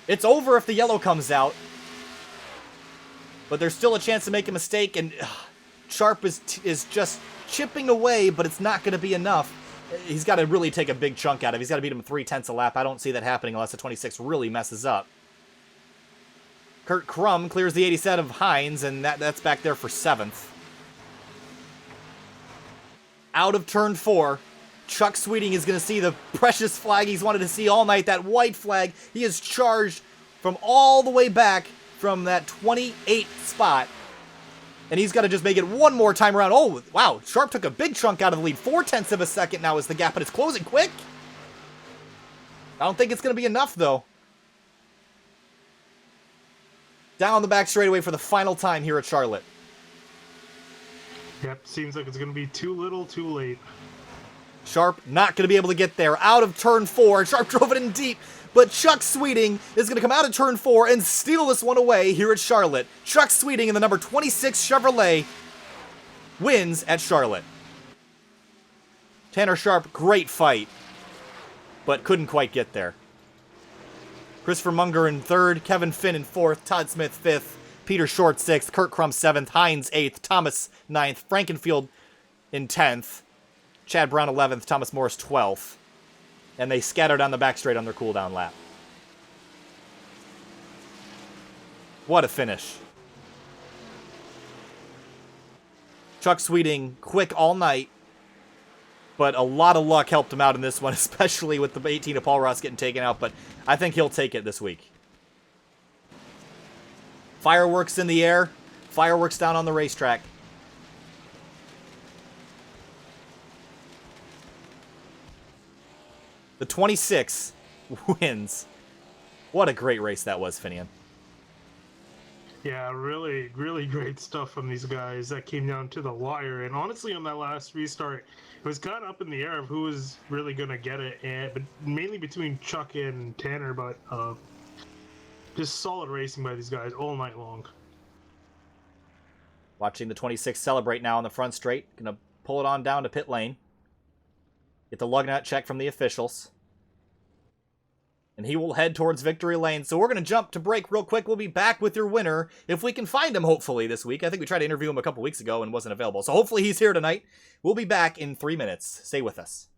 It's over if the yellow comes out. but there's still a chance to make a mistake, and Sharp is just chipping away, but it's not going to be enough. He's got to really take a big chunk out of it. He's got to beat him 3/10 a lap. I don't see that happening unless the 26 really messes up. Kurt Crum clears the 87 of Hines, and that's back there for 7th. Out of turn 4, Chuck Sweeting is going to see the precious flag he's wanted to see all night, that white flag. He is charged from all the way back from that 28th spot. And he's got to just make it one more time around. Oh, wow. Sharp took a big chunk out of the lead. 0.4 of a second now is the gap, but it's closing quick. I don't think it's going to be enough, though. Down the back straightaway for the final time here at Charlotte. Yep, seems like it's going to be too little, too late. Sharp not going to be able to get there. Out of turn 4. Sharp drove it in deep. But Chuck Sweeting is going to come out of turn 4 and steal this one away here at Charlotte. Chuck Sweeting in the number 26 Chevrolet wins at Charlotte. Tanner Sharp, great fight, but couldn't quite get there. Christopher Munger in 3rd, Kevin Finn in 4th, Todd Smith 5th, Peter Short 6th, Kurt Crum 7th, Hines 8th, Thomas 9th, Frankenfield in 10th, Chad Brown 11th, Thomas Morris 12th. And they scattered on the back straight on their cooldown lap. What a finish. Chuck Sweeting, quick all night, but a lot of luck helped him out in this one, especially with the 18 of Paul Ross getting taken out, but I think he'll take it this week. Fireworks in the air, fireworks down on the racetrack. The 26 wins. What a great race that was, Finian. Yeah, really, really great stuff from these guys. That came down to the wire. And honestly, on that last restart, it was kind of up in the air of who was really going to get it. But mainly between Chuck and Tanner, but just solid racing by these guys all night long. Watching the 26 celebrate now on the front straight. Gonna pull it on down to pit lane. Get the lug nut check from the officials. And he will head towards victory lane. So we're going to jump to break real quick. We'll be back with your winner, if we can find him, hopefully, this week. I think we tried to interview him a couple weeks ago and wasn't available. So hopefully he's here tonight. We'll be back in 3 minutes. Stay with us.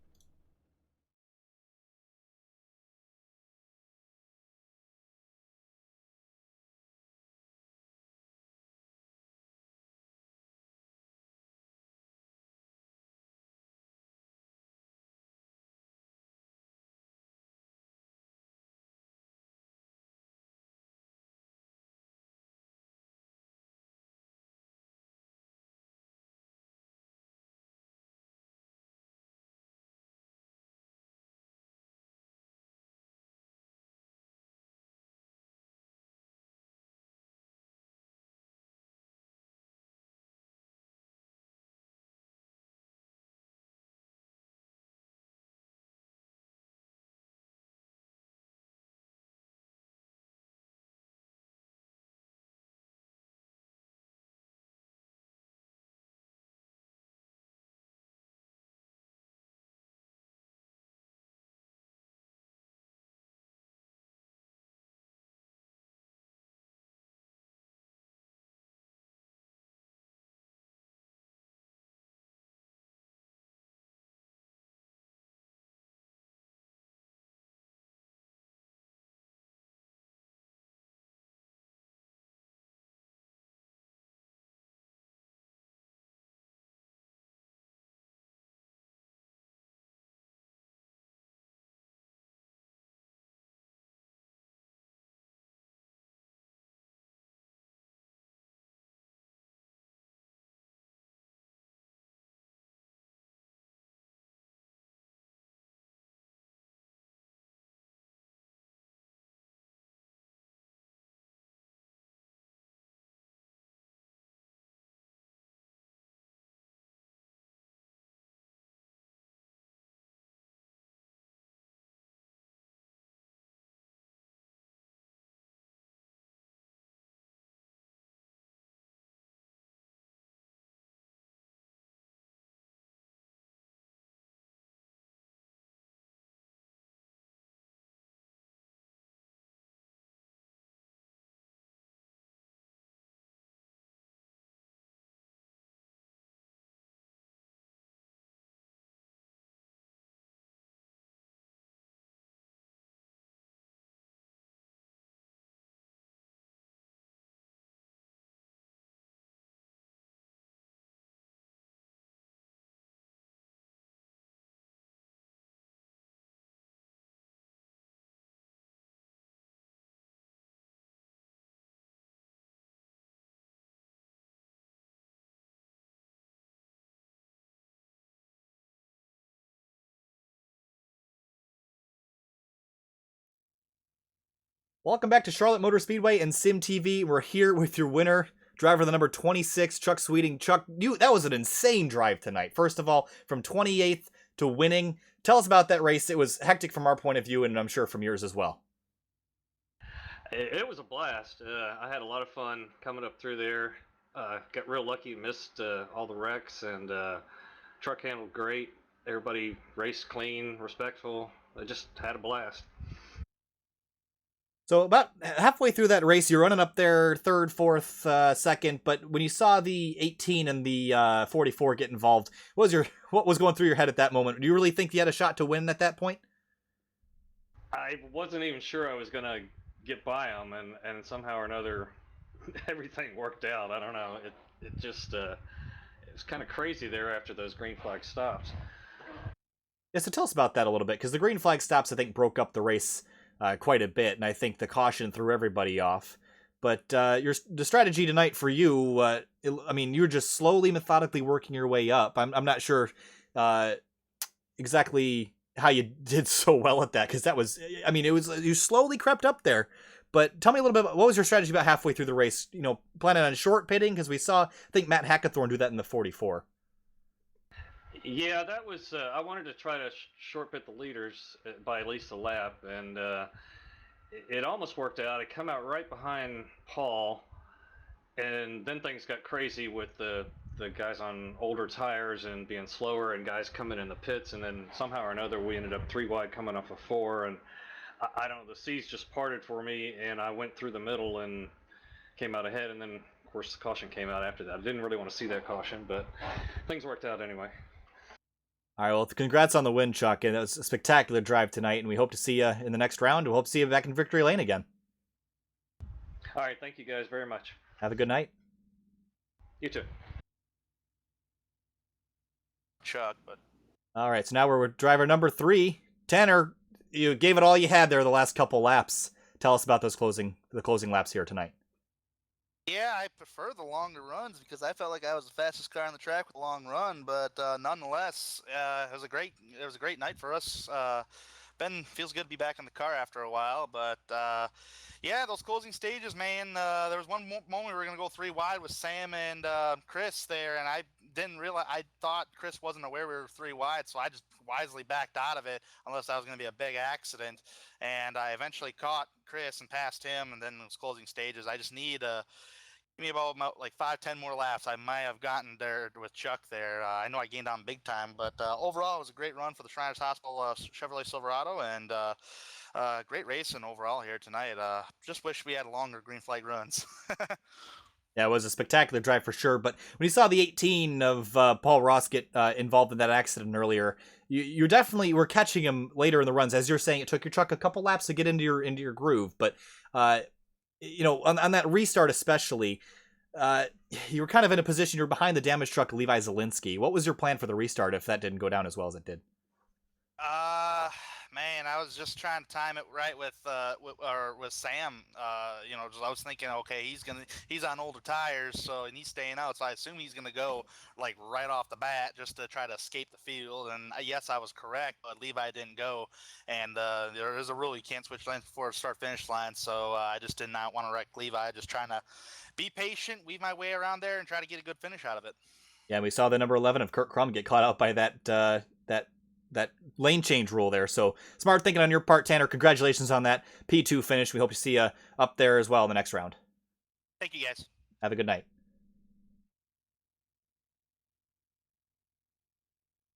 Welcome back to Charlotte Motor Speedway and Sim TV. We're here with your winner, driver the number 26, Chuck Sweeting. Chuck, that was an insane drive tonight. First of all, from 28th to winning. Tell us about that race. It was hectic from our point of view, and I'm sure from yours as well. It was a blast. I had a lot of fun coming up through there. Got real lucky, missed all the wrecks, and truck handled great. Everybody raced clean, respectful. I just had a blast. So about halfway through that race, you're running up there third, fourth, second. But when you saw the 18 and the 44 get involved, what was going through your head at that moment? Do you really think you had a shot to win at that point? I wasn't even sure I was going to get by them, and somehow or another, everything worked out. I don't know. It just it was kind of crazy there after those green flag stops. Yeah, so tell us about that a little bit, because the green flag stops, I think, broke up the race quite a bit, and I think the caution threw everybody off. But the strategy tonight for you, you're just slowly, methodically working your way up. I'm not sure exactly how you did so well at that, because you slowly crept up there. But tell me a little bit about, what was your strategy about halfway through the race? Planning on short pitting, because we saw, I think, Matt Hackathorn do that in the 44. Yeah, that was. I wanted to try to short pit the leaders by at least a lap, and it almost worked out. I come out right behind Paul, and then things got crazy with the guys on older tires and being slower, and guys coming in the pits, and then somehow or another we ended up 3 wide coming off of 4, and I don't know, the seas just parted for me, and I went through the middle and came out ahead, and then of course the caution came out after that. I didn't really want to see that caution, but things worked out anyway. All right, well, congrats on the win, Chuck, and it was a spectacular drive tonight, and we hope to see you in the next round. We hope to see you back in victory lane again. All right, thank you guys very much. Have a good night. You too. Chuck, but all right, so now we're with driver number 3. Tanner, you gave it all you had there the last couple laps. Tell us about the closing laps here tonight. yeah, I prefer the longer runs because I felt like I was the fastest car on the track with a long run. But nonetheless, it was a great night for us. Ben, feels good to be back in the car after a while. But yeah, those closing stages, man. There was one moment we were gonna go 3 wide with Sam and Chris there, and I didn't realize. I thought Chris wasn't aware we were 3 wide, so I just wisely backed out of it unless that was going to be a big accident. And I eventually caught Chris and passed him, and then those closing stages. I just need give me about like 5-10 more laps. I might have gotten there with Chuck there. I know I gained on big time, but overall it was a great run for the Shriners Hospital Chevrolet Silverado, and great racing overall here tonight. Just wish we had longer green flag runs. Yeah, it was a spectacular drive for sure. But when you saw the 18 of Paul Ross get involved in that accident earlier, you definitely were catching him later in the runs. As you're saying, it took your truck a couple laps to get into your groove. But on that restart especially, you were kind of in a position, you're behind the damaged truck, Levi Zielinski. What was your plan for the restart if that didn't go down as well as it did? Man, I was just trying to time it right with Sam. I was thinking, okay, he's on older tires, and he's staying out, so I assume he's gonna go like right off the bat just to try to escape the field. And yes, I was correct, but Levi didn't go, and there is a rule you can't switch lanes before start finish line, so I just did not want to wreck Levi. Just trying to be patient, weave my way around there, and try to get a good finish out of it. Yeah, and we saw the number 11 of Kurt Crum get caught out by that lane change rule there. So smart thinking on your part, Tanner. Congratulations on that P2 finish. We hope to see you up there as well in the next round. Thank you, guys. Have a good night.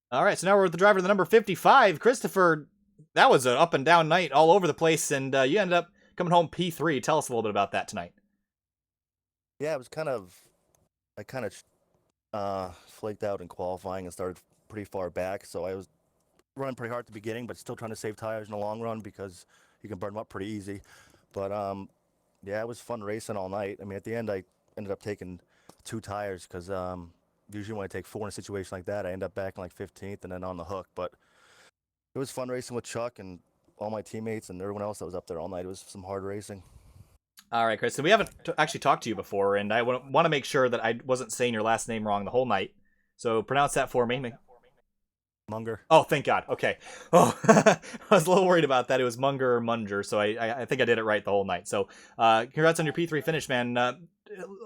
All right, so now we're with the driver, the number 55, Christopher. That was an up and down night all over the place, and you ended up coming home P3. Tell us a little bit about that tonight. Yeah, I kind of flaked out in qualifying and started pretty far back, so I was running pretty hard at the beginning, but still trying to save tires in the long run because you can burn them up pretty easy. But yeah, it was fun racing all night. I mean, at the end, I ended up taking 2 tires because usually when I take 4 in a situation like that, I end up back in like 15th and then on the hook. But it was fun racing with Chuck and all my teammates and everyone else that was up there all night. It was some hard racing. All right, Chris. So we haven't actually talked to you before, and I want to make sure that I wasn't saying your last name wrong the whole night. So pronounce that for me. Munger. Oh, thank God. Okay. Oh, I was a little worried about that. It was Munger or Munger, so I think I did it right the whole night. So, congrats on your P3 finish, man.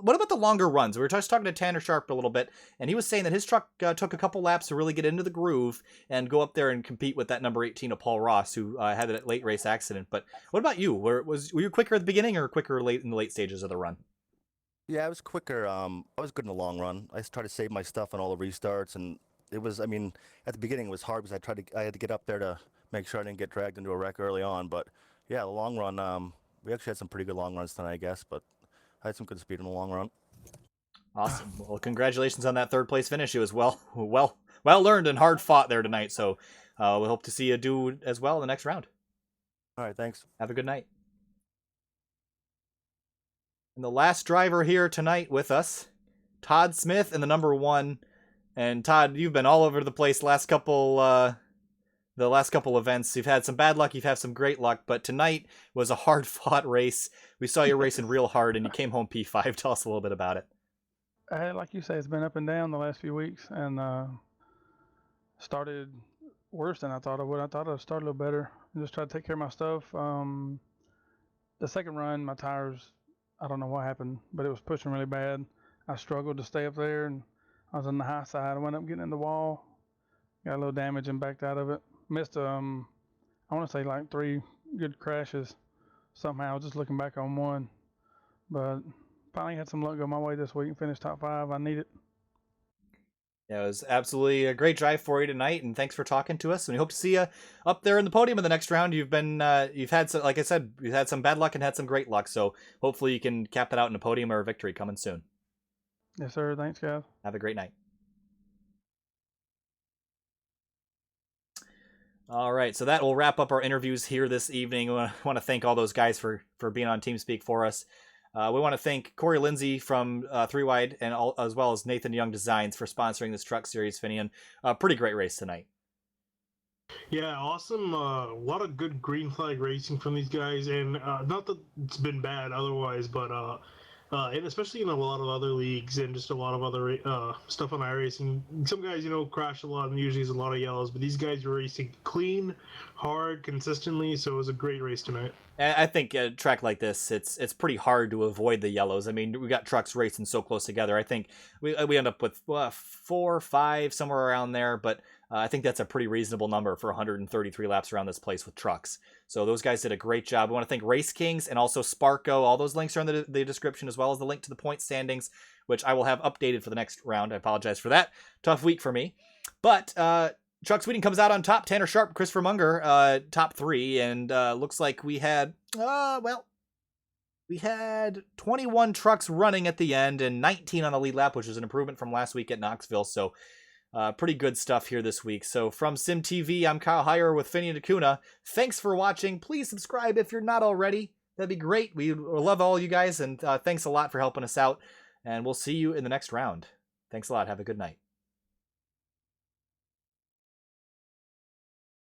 What about the longer runs? We were just talking to Tanner Sharp a little bit, and he was saying that his truck took a couple laps to really get into the groove and go up there and compete with that number 18 of Paul Ross, who had that late race accident. But what about you? Were you quicker at the beginning or quicker late in the late stages of the run? Yeah, I was quicker. I was good in the long run. I tried to save my stuff on all the restarts, and it was. I mean, at the beginning it was hard because I had to get up there to make sure I didn't get dragged into a wreck early on. But yeah, the long run. We actually had some pretty good long runs tonight, I guess. But I had some good speed in the long run. Awesome. Well, congratulations on that third place finish. It was well learned and hard fought there tonight. So we hope to see you do as well in the next round. All right, thanks. Have a good night. And the last driver here tonight with us, Todd Smith in the number 1. And Todd, you've been all over the place the last couple events. You've had some bad luck, you've had some great luck, but tonight was a hard-fought race. We saw you racing real hard, and you came home P5. Tell us a little bit about it. Like you say, it's been up and down the last few weeks, and started worse than I thought it would. I thought I'd start a little better and just try to take care of my stuff. The second run, my tires, I don't know what happened, but it was pushing really bad. I struggled to stay up there, and I was on the high side. I went up getting in the wall, got a little damage and backed out of it. Missed, I want to say like 3 good crashes somehow, just looking back on one. But finally had some luck go my way this week and finished top 5. I need it. Yeah, it was absolutely a great drive for you tonight, and thanks for talking to us. And we hope to see you up there in the podium in the next round. You've had some, like I said, you've had some bad luck and had some great luck. So hopefully you can cap that out in a podium or a victory coming soon. Yes, sir. Thanks, guys. Have a great night. All right, so that will wrap up our interviews here this evening. I want to thank all those guys for being on TeamSpeak for us. We want to thank Corey Lindsay from 3Wide and as well as Nathan Young Designs for sponsoring this truck series, Finian. Pretty great race tonight. Yeah, awesome. A lot of good green flag racing from these guys, and not that it's been bad otherwise, but and especially in a lot of other leagues and just a lot of other stuff on iRacing. Some guys, crash a lot and usually there's a lot of yellows, but these guys are racing clean, hard, consistently, so it was a great race tonight. I think a track like this, it's pretty hard to avoid the yellows. I mean, we got trucks racing so close together. I think we end up with 4 or 5, somewhere around there, but I think that's a pretty reasonable number for 133 laps around this place with trucks. So those guys did a great job. We want to thank Race Kings and also Sparko. All those links are in the description, as well as the link to the point standings, which I will have updated for the next round. I apologize for that. Tough week for me. But Chuck Sweeting comes out on top. Tanner Sharp, Christopher Munger, top 3. And looks like we had, we had 21 trucks running at the end and 19 on the lead lap, which is an improvement from last week at Knoxville. So pretty good stuff here this week. So from SimTV, I'm Kyle Heyer with Finian Acuna. Thanks for watching. Please subscribe if you're not already. That'd be great. We love all you guys, and thanks a lot for helping us out. And we'll see you in the next round. Thanks a lot. Have a good night.